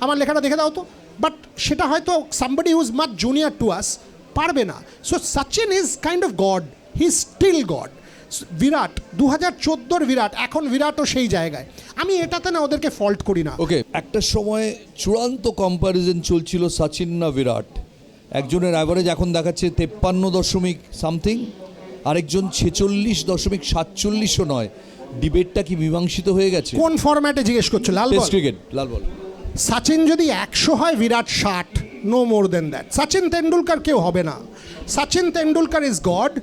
S1: আমার লেখাটা দেখে দাও তো, বাট সেটা হয়তো somebody whose much junior to us পারবে না। So Sachin is kind of god, he is still god. Virat 2014 Virat, এখন বিরাটও সেই জায়গায়। আমি এটাতে না ওদেরকে ফল্ট করি না।
S2: ওকে, একটা সময় চূড়ান্ত কম্প্যারিজন চলছিল সচিন না বিরাট। একজনের অ্যাভারেজ এখন দেখাচ্ছে 53 সামথিং, আরেকজন 46.47ও নয়। ডিবেটটা কি মীমাংসিত হয়ে গেছে?
S1: কোন ফরম্যাটে জিজ্ঞেস করছো? লাল বল?
S2: ক্রিকেট, লাল বল।
S1: সচিন যদি 100 হয়, Virat 60, no more than that. Sachin Tendulkar কেউ হবে না। Sachin Tendulkar is God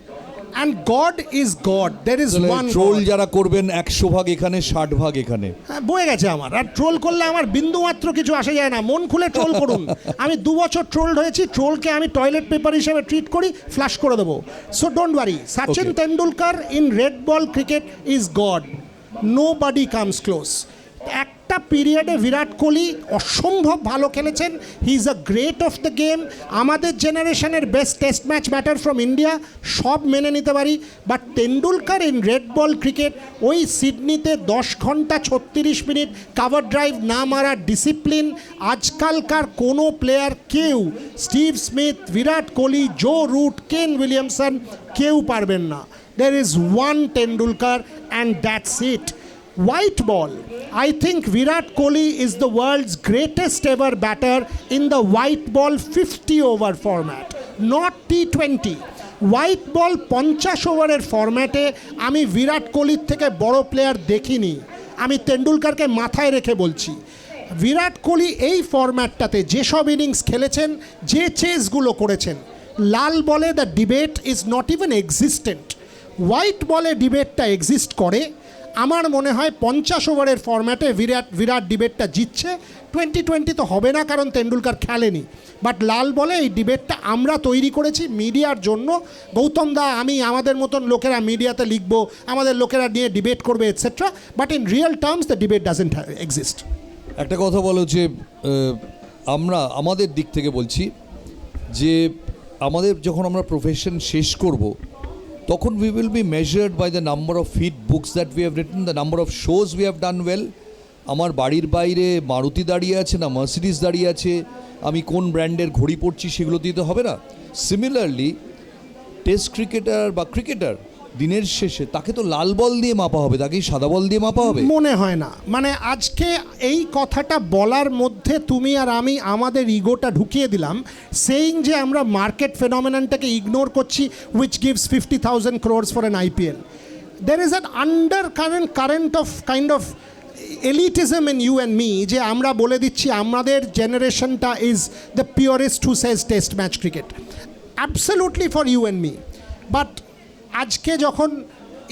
S1: and God is God. There is one
S2: troll
S1: God.
S2: যারা করবেন 100 ভাগ এখানে 60 ভাগ এখানে।
S1: হ্যাঁ, বয়ে গেছে আমার। আর ট্রোল করলে আমার বিন্দু মাত্র কিছু আসে যায় না। মন খুলে ট্রোল করুন। আমি 2 বছর ট্রোলড হয়েছি। ট্রোলকে আমি টয়লেট পেপার হিসেবে ট্রিট করি, ফ্লাশ করে দেবো। So don't worry. Sachin Tendulkar in red ball cricket is God, nobody comes close. একটা পিরিয়ডে বিরাট কোহলি অসম্ভব ভালো খেলেছেন, he is a great of the game. আমাদের জেনারেশনের best test match batter from India, সব মেনে নিতে পারি। But Tendulkar in red ball cricket, ওই সিডনিতে 10 ঘন্টা 36 মিনিট কাভার ড্রাইভ না মারার ডিসিপ্লিন আজকালকার কোনো প্লেয়ার কেউ, Steve Smith, Virat Kohli, Joe Root, Kane Williamson, কেউ পারবেন না। There is one Tendulkar and that's it. White ball, I think Virat Kohli is the world's greatest ever batter in the white ball 50 over format, not T20. White ball 50 ওভারের ফরম্যাটে আমি বিরাট কোহলির থেকে বড় player দেখিনি। আমি তেন্ডুলকারকে মাথায় রেখে বলছি, বিরাট কোহলি এই ফরম্যাটটাতে যেসব ইনিংস খেলেছেন, যে চেসগুলো করেছেন, লাল বলে the debate is not even existent. White বলে ডিবেটটা এক্সিস্ট করে। আমার মনে হয় 50 ওভারের ফরম্যাটে বিরাট ডিবেটটা জিতছে। 2020 তো হবে না, কারণ তেন্ডুলকার খেলেনি। বাট লাল বলে এই ডিবেটটা আমরা তৈরি করেছি মিডিয়ার জন্য। গৌতম দা, আমি, আমাদের মতন লোকেরা মিডিয়াতে লিখবো, আমাদের লোকেরা নিয়ে ডিবেট করবে etcetera, but in real terms the debate doesn't exist.
S2: একটা কথা বলো যে আমাদের দিক থেকে বলছি যে যখন আমরা প্রফেশন শেষ করব, তখন we will be measured by the number of feet books that we have written, the number of shows we have done well. আমার বাড়ির বাইরে মারুতি দাঁড়িয়ে আছে না মার্সিডিজ দাঁড়িয়ে আছে, আমি কোন ব্র্যান্ডের ঘড়ি পরছি সেগুলো দিয়ে তো হবে না। সিমিলারলি টেস্ট ক্রিকেটার বা ক্রিকেটার দিনের শেষে তাকে তো লাল বল দিয়ে মাপা হবে, তাকে সাদা বল দিয়ে মাপা হবে?
S1: মনে হয় না। মানে আজকে এই কথাটা বলার মধ্যে তুমি আর আমি আমাদের ইগোটা ঢুকিয়ে দিলাম, সেইং যে আমরা মার্কেট ফেনোমেননটাকে ইগনোর করছি, which gives 50,000 crores for an IPL। There is an under current of kind of elitism in you and me, যে আমরা বলে দিচ্ছি আমাদের জেনারেশনটা is the purest who says test match cricket. Absolutely for you and me. But আজকে যখন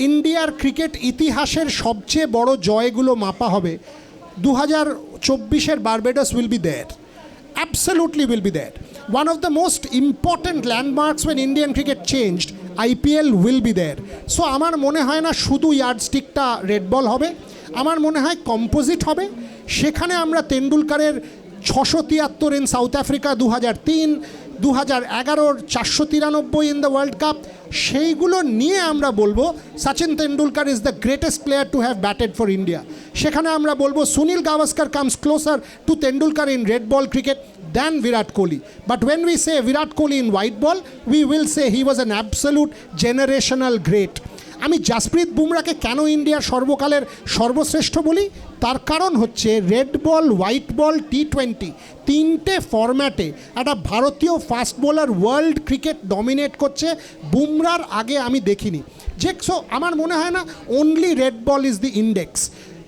S1: ইন্ডিয়ার cricket ইতিহাসের সবচেয়ে বড় জয়গুলো মাপা হবে, 2024 Barbados will be there, absolutely will be there. One of the most important landmarks when Indian cricket changed, IPL will be there. So আমার মনে হয় না শুধু ইয়ার্ডস্টিকটা রেড বল হবে, আমার মনে হয় কম্পোজিট হবে। সেখানে আমরা তেন্ডুলকারের 673 in south Africa 2003, 2011 493 in the world cup, সেইগুলো নিয়ে আমরা বলবো Sachin Tendulkar is the greatest player to have batted for India. সেখানে আমরা বলবো Sunil Gavaskar comes closer to Tendulkar in red ball cricket than Virat Kohli. But when we say Virat Kohli in white ball, we will say he was an absolute generational great. আমি জাসপ্রীত বুমরাকে কেন ইন্ডিয়ার সর্বকালের সর্বশ্রেষ্ঠ বলি, তার কারণ হচ্ছে red ball, white ball, T20 তিনটে ফরম্যাটে একটা ভারতীয় fast bowler world cricket dominate করছে বুমরার আগে আমি দেখিনি। যে সো আমার মনে হয় না only red ball is the index.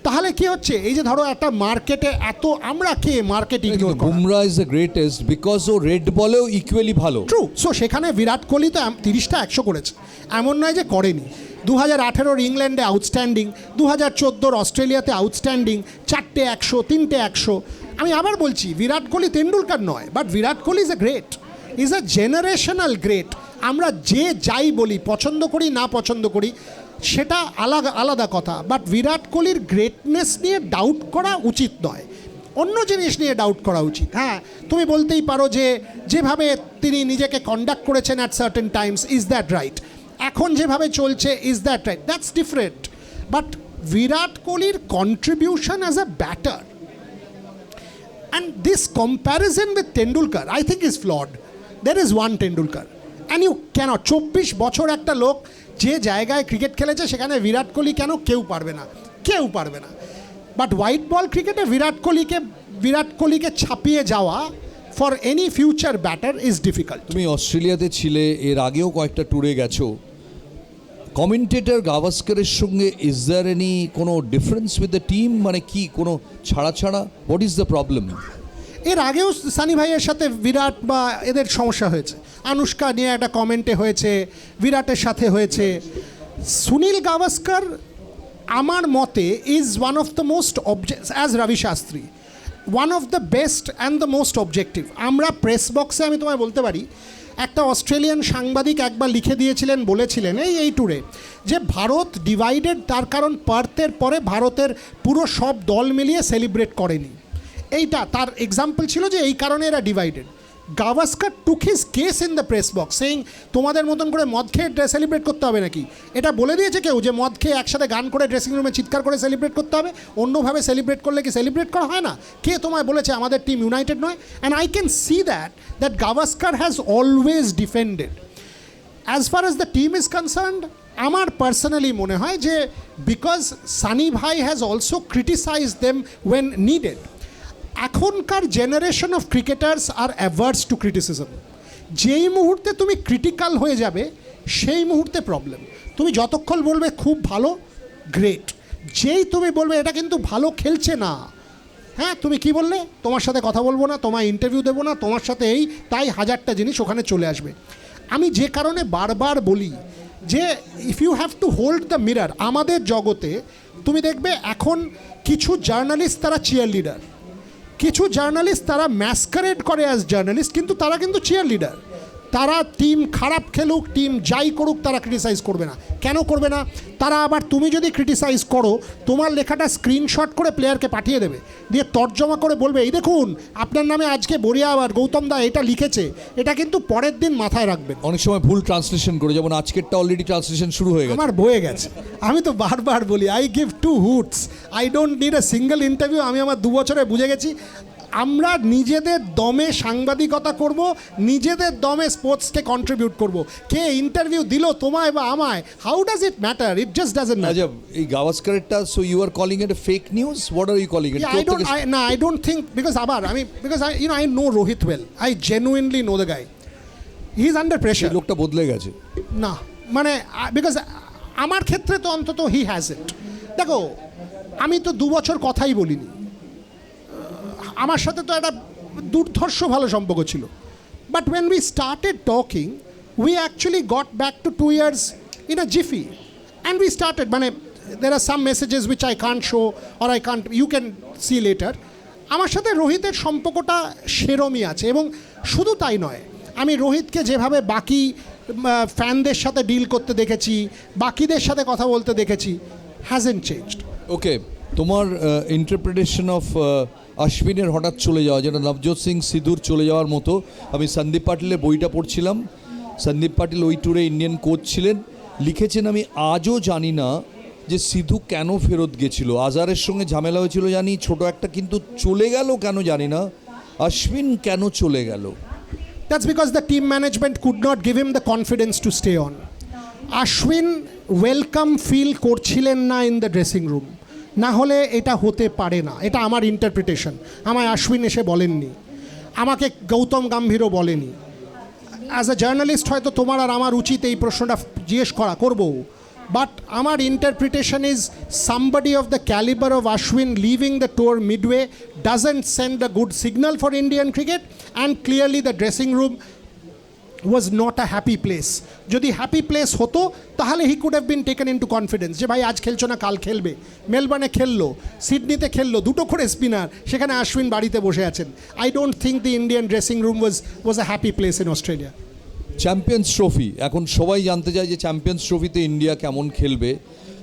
S1: তাহলে কি হচ্ছে, এই যে ধরো একটা মার্কেটে এত আমরা কে মার্কেট ইগনোর করা,
S2: Bumrah is the greatest because ও রেড বলেও ইকুয়ালি ভালো।
S1: ট্রু। সো সেখানে বিরাট কোহলি তো 30টা 100 করেছে, এমন নয় যে করেনি। 2018 ইংল্যান্ডে আউটস্ট্যান্ডিং, 2014 অস্ট্রেলিয়াতে আউটস্ট্যান্ডিং, 4টে 100, 3টে 100। আমি আবার বলছি, বিরাট কোহলি তেন্ডুলকার নয়, but Virat Kohli is a great, is a generational great. আমরা যে যাই বলি, পছন্দ করি না পছন্দ করি, সেটা আলাদা আলাদা কথা, বাট বিরাট কোহলির গ্রেটনেস নিয়ে ডাউট করা উচিত নয়, অন্য জিনিস নিয়ে ডাউট করা উচিত। হ্যাঁ, তুমি বলতেই পারো যে যেভাবে তিনি নিজেকে কন্ডাক্ট করেছেন at certain times, is that right? এখন যেভাবে চলছে, is that right? That's different. But Virat কোহলির contribution as a batter and this comparison with Tendulkar I think is flawed. There is one Tendulkar and you cannot, 24 বছর একটা লোক যে জায়গায় cricket খেলেছে সেখানে বিরাট কোহলি কেন, কেউ পারবে না, কেউ পারবে না। বাট হোয়াইট বল ক্রিকেটে বিরাট কোহলিকে ছাপিয়ে যাওয়া for any future batter is difficult.
S2: তুমি অস্ট্রেলিয়াতে ছিলে, এর আগেও কয়েকটা ট্যুরে গেছো, কমেন্টেটর গাভাস্কারের সঙ্গে ইজ দ্যার এনি কোনো ডিফারেন্স উইথ দ্য টিম, মানে কি কোনো ছাড়া হোয়াট ইজ দ্য প্রবলেম?
S1: এর আগেও সানি ভাইয়ের সাথে বিরাট বা এদের সমস্যা হয়েছে, আনুষ্কা নিয়ে একটা কমেন্টে হয়েছে, বিরাটের সাথে হয়েছে। সুনীল গাভাস্কার আমার মতে is one of the most as Ravi Shastri one of the best and the most objective. আমরা প্রেস বক্সে, আমি তোমায় বলতে পারি, একটা অস্ট্রেলিয়ান সাংবাদিক একবার লিখে দিয়েছিলেন, বলেছিলেন এই ট্যুরে যে ভারত ডিভাইডেড, তার কারণ পার্থের পরে ভারতের পুরো সব দল মিলিয়ে সেলিব্রেট করেনি। এইটা তার এক্সাম্পল ছিল যে এই কারণে এরা divided. Gavaskar took his case in the press box saying তোমাদের মতন করে মদ খেয়ে সেলিব্রেট করতে হবে নাকি? এটা বলে দিয়েছে কেউ যে মদ খেয়ে একসাথে গান করে ড্রেসিং রুমে চিৎকার করে সেলিব্রেট করতে হবে, অন্যভাবে সেলিব্রেট করলে কি সেলিব্রেট করা হয় না? কে তোমায় বলেছে আমাদের টিম ইউনাইটেড নয়? And I can see that Gavaskar has always defended. As far as the team is concerned, আমার পার্সোনালি মনে হয় যে বিকজ সানি ভাই has also criticise them when needed. এখনকার জেনারেশন অফ ক্রিকেটার্স আর অ্যাভার্স টু ক্রিটিসিজম। যেই মুহূর্তে তুমি ক্রিটিক্যাল হয়ে যাবে সেই মুহূর্তে প্রবলেম। তুমি যতক্ষণ বলবে খুব ভালো, গ্রেট, যেই তুমি বলবে এটা কিন্তু ভালো খেলছে না, হ্যাঁ তুমি কি বললে, তোমার সাথে কথা বলবো না, তোমায় ইন্টারভিউ দেবো না, তোমার সাথে এই তাই 1000টা জিনিস ওখানে চলে আসবে। আমি যে কারণে বারবার বলি যে if you have to hold the mirror, আমাদের জগতে তুমি দেখবে এখন কিছু জার্নালিস্ট তারা চিয়ার লিডার, কিছু জার্নালিস্ট তারা ম্যাসকারেড করে অ্যাজ জার্নালিস্ট, কিন্তু তারা কিন্তু চিয়ার লিডার। তারা টিম খারাপ খেলুক, টিম যাই করুক, তারা ক্রিটিসাইজ করবে না। কেন করবে না? তারা আবার তুমি যদি ক্রিটিসাইজ করো, তোমার লেখাটা স্ক্রিনশট করে প্লেয়ারকে পাঠিয়ে দেবে, দিয়ে তর্জমা করে বলবে এই দেখুন আপনার নামে আজকে বরিয়া আর গৌতম দা এটা লিখেছে, এটা কিন্তু পরের দিন মাথায় রাখবেন।
S2: অনেক সময় ভুল ট্রান্সলেশন করে, যেমন আজকেরটা অলরেডি ট্রান্সলেশন শুরু হয়ে গেছে,
S1: আমার বয়ে গেছে। আমি তো বারবার বলি I give 2 hoots, I don't need a single interview. আমি আমার 2 বছরে বুঝে গেছি আমরা নিজেদের দমে সাংবাদিকতা করব, নিজেদের দমে স্পোর্টসকে কন্ট্রিবিউট করব। কে ইন্টারভিউ দিল তোমায় বা আমায়, how does it matter? It just doesn't matter.
S2: এই গাভাস্কারেরটা, so you are calling it a fake news, what are you calling it?
S1: I don't think, because I know Rohit well, I genuinely know the guy, he is under pressure.
S2: লোকটা বদলে গেছে
S1: না মানে because আমার ক্ষেত্রে তো অন্তত he has it. দেখো আমি তো 2 বছর কথাই বলিনি, আমার সাথে তো একটা দুর্ধর্ষ ভালো সম্পর্ক ছিল, but when we started talking we actually got back to 2 years in a jiffy and we started, মানে there are some messages which I can't show or I can't, you can see later. আমার সাথে রোহিতের সম্পর্কটা সেরমই আছে, এবং শুধু তাই নয়, আমি রোহিতকে যেভাবে বাকি ফ্যানদের সাথে ডিল করতে দেখেছি, বাকিদের সাথে কথা বলতে দেখেছি, হ্যাজেন্ট চেঞ্জড।
S2: ওকে, তোমার ইন্টারপ্রিটেশন অফ অশ্বিনের হঠাৎ চলে যাওয়া, যেটা নবজোৎ সিং সিধুর চলে যাওয়ার মতো। আমি সন্দীপ পাটিলের বইটা পড়ছিলাম, সন্দীপ পাটিল ওই ট্যুরে ইন্ডিয়ান কোচ ছিলেন, লিখেছেন আমি আজও জানি না যে সিধু কেন ফেরত গেছিল। আজারের সঙ্গে ঝামেলা হয়েছিল জানি, ছোট একটা, কিন্তু চলে গেল কেন জানি না। অশ্বিন কেন চলে গেল?
S1: That's because the team management could not give him the confidence to stay on. Ashwin welcome feel করছিলেন না in the dressing room, না হলে এটা হতে পারে না। এটা আমার ইন্টারপ্রিটেশন। আমায় অশ্বিন এসে বলেননি, আমাকে গৌতম গম্ভীরও বলেনি। অ্যাজ আ জার্নালিস্ট হয়তো তোমার আর আমার উচিত এই প্রশ্নটা জিজ্ঞেস করবো বাট আমার interpretation is somebody of the calibre of Ashwin living the tour midway doesn't send a good signal for Indian cricket, and clearly the dressing room was not a happy place. যদি happy place হতো তাহলে he could have been taken into confidence যে ভাই আজ খেলছো না কাল খেলবে। মেলবোর্নে খেললো, সিডনিতে খেললো, দুটো করে স্পিনার, সেখানে আশ্বিন বাড়িতে বসে আছেন। I don't think the Indian dressing room was a happy place in Australia.
S2: Champions trophy, এখন সবাই জানতে চায় যে চ্যাম্পিয়ন্স ট্রফিতে ইন্ডিয়া কেমন খেলবে।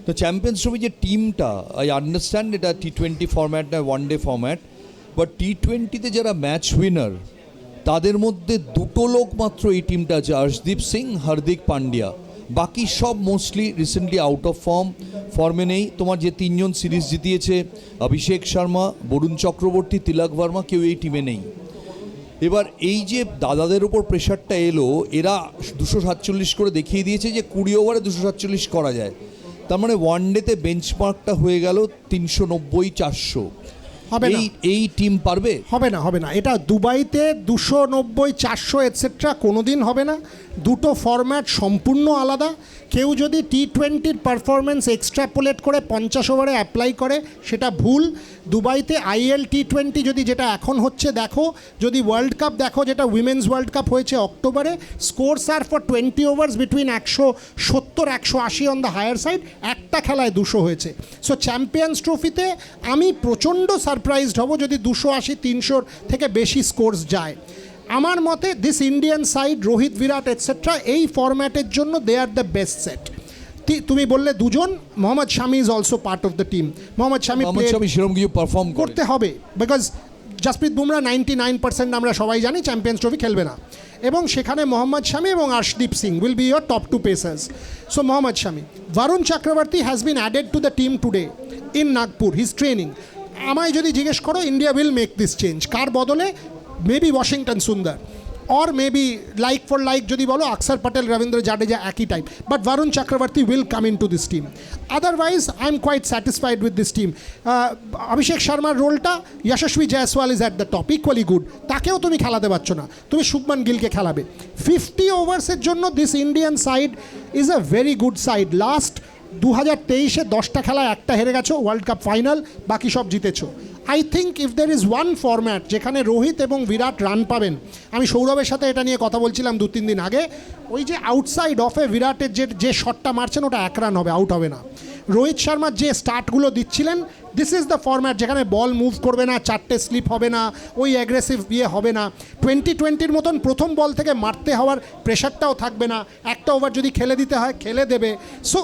S2: তো চ্যাম্পিয়ন্স ট্রফি যে টিমটা, আই আন্ডারস্ট্যান্ড এটা T20 ফরম্যাট নয়, ওয়ান ডে ফরম্যাট, বাট T20-তে যারা ম্যাচ উইনার তাদের মধ্যে দুটো লোক মাত্র এই টিমটা আছে, অর্শদীপ সিং, হার্দিক পান্ডিয়া। বাকি সব মোস্টলি রিসেন্টলি আউট অফ ফর্মে নেই। তোমার যে তিনজন সিরিজ জিতিয়েছে, অভিষেক শর্মা, বরুণ চক্রবর্তী, তিলক ভার্মা, কেউ এই টিমে নেই। এবার এই যে দাদাদের ওপর প্রেশারটা এলো, এরা 247 করে দেখিয়ে দিয়েছে যে 20 ওভারে 247 করা যায়। তার মানে ওয়ান ডেতে বেঞ্চমার্কটা হয়ে গেল 390-400।
S1: হবে না,
S2: এই টিম পারবে?
S1: হবে না। এটা দুবাইতে 290-400 এটসেট্রা কোনোদিন হবে না। দুটো ফরম্যাট সম্পূর্ণ আলাদা। কেউ যদি T20-র পারফরমেন্স এক্সট্রাপোলেট করে 50 ওভারে অ্যাপ্লাই করে সেটা ভুল। দুবাইতে IL T20 যদি যেটা এখন হচ্ছে দেখো, যদি ওয়ার্ল্ড কাপ দেখো যেটা উইমেন্স ওয়ার্ল্ড কাপ হয়েছে অক্টোবরে, scores are for 20 overs between 170-180 on the higher side, একটা খেলায় 200 হয়েছে। সো চ্যাম্পিয়ন্স ট্রফিতে আমি প্রচণ্ড সারপ্রাইজড হব যদি 280-300 থেকে বেশি স্কোরস যায়। আমার মতে this Indian side, Rohit, Virat etcetera, এই ফরম্যাটের জন্য they are the best set. তুমি বললে দুজন, Mohammad Shami is also part of the team. Mohammad Shami
S2: সেরকম কিছু পারফর্ম
S1: করতে হবে, বিকজ জাসপ্রীত বুমরা 99% আমরা সবাই জানি চ্যাম্পিয়ন্স ট্রফি খেলবে না, এবং সেখানে মোহাম্মদ শামি এবং Arshdeep Singh will be your top 2 pacers. So Mohammad Shami, Varun Chakravarthy has been added to the team today in Nagpur, his training. আমায় যদি জিজ্ঞেস করো, India will make this change. কার বদলে? Maybe Washington Sundar, or maybe like for like যদি বলো অক্ষর পটেল, রবীন্দ্র জাডেজা একই type, but Varun Chakravarthy will come into this team. Otherwise I am quite satisfied with this team. অভিষেক শর্মার রোলটা, যশস্বী Jaiswal is at the top, equally good, তাকেও তুমি খেলাতে পারছো না, তুমি শুভমান গিলকে খেলাবে। 50 ওভার্সের জন্য this Indian side is a very good side. Last 2023-এ 10টা খেলায় একটা হেরে গেছো, ওয়ার্ল্ড কাপ ফাইনাল, বাকি সব জিতেছো। I think if there is one format যেখানে রোহিত এবং বিরাট রান পাবেন, আমি সৌরভের সাথে এটা নিয়ে কথা বলছিলাম 2-3 দিন আগে, ওই যে আউটসাইড অফে বিরাটের যে শটটা মারছেন ওটা 1 রান হবে, আউট হবে না। রোহিত শর্মার যে স্টার্টগুলো দিচ্ছিলেন, দিস ইজ দ্য ফরম্যাট যেখানে বল মুভ করবে না, 4টে স্লিপ হবে না, ওই অ্যাগ্রেসিভ হবে না। 2020-র মতন প্রথম বল থেকে মারতে হওয়ার প্রেশারটাও থাকবে না, একটা ওভার যদি খেলে দিতে হয় খেলে দেবে। সো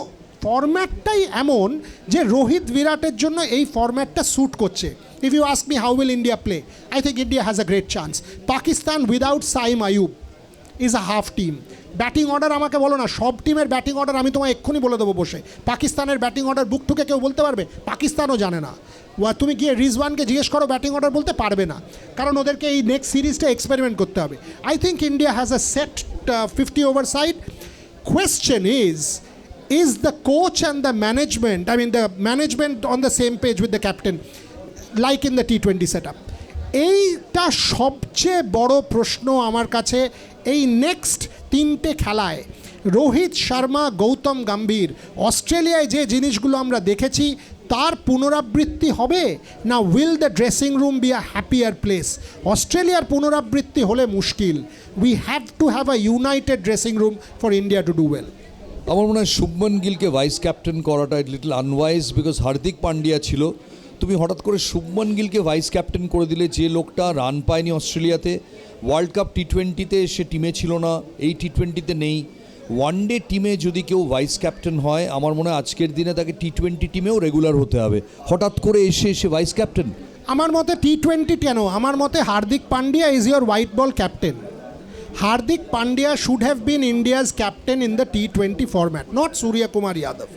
S1: ফরম্যাটটাই এমন যে রোহিত বিরাটের জন্য এই ফরম্যাটটা স্যুট করছে। If you ask me how will India play, I think India has a great chance. Pakistan without Saim Ayub is a half team. Batting order আমাকে বলো না, সব টিমের ব্যাটিং অর্ডার আমি তোমায় এক্ষুনি বলে দেবো বসে। পাকিস্তানের ব্যাটিং অর্ডার বুক ঠুকে কেউ বলতে পারবে? পাকিস্তানও জানে না। তুমি গিয়ে রিজওয়ানকে জিজ্ঞেস করো ব্যাটিং অর্ডার, বলতে পারবে না, কারণ ওদেরকে এই নেক্সট সিরিজটা এক্সপেরিমেন্ট করতে হবে। I think India has a set 50 over side. Question is the coach and the management, I mean the management on the same page with the captain like in the T20 setup? এইটা সবচেয়ে বড় প্রশ্ন আমার কাছে। এই next 3টে খেলায় রোহিত শর্মা, গৌতম গম্ভীর, অস্ট্রেলিয়ায় যে জিনিসগুলো আমরা দেখেছি তার পুনরাবৃত্তি হবে না will the dressing room be a happier place? অস্ট্রেলিয়ার পুনরাবৃত্তি হলে মুশকিল। We have to have a United dressing room for India to do well.
S2: আমার মনে হয় শুভমান গিলকে ভাইস ক্যাপ্টেন করাটা little unwise, because Hardik Pandya ছিল। তুমি হঠাৎ করে শুভমান গিলকে ভাইস ক্যাপ্টেন করে দিলে, যে লোকটা রান পায়নি অস্ট্রেলিয়াতে, ওয়ার্ল্ড কাপ T20-তে সে টিমে ছিল না, এই T20-তে নেই। ওয়ান ডে টিমে যদি কেউ ভাইস ক্যাপ্টেন হয়, আমার মনে হয় আজকের দিনে তাকে T20 টিমেও রেগুলার হতে হবে। হঠাৎ করে এসে ভাইস ক্যাপ্টেন,
S1: আমার মতে T20 কেন, আমার মতে Hardik Pandya is your white ball captain. Hardik Pandya should have been India's captain in the T20 format, not Surya Kumar Yadav.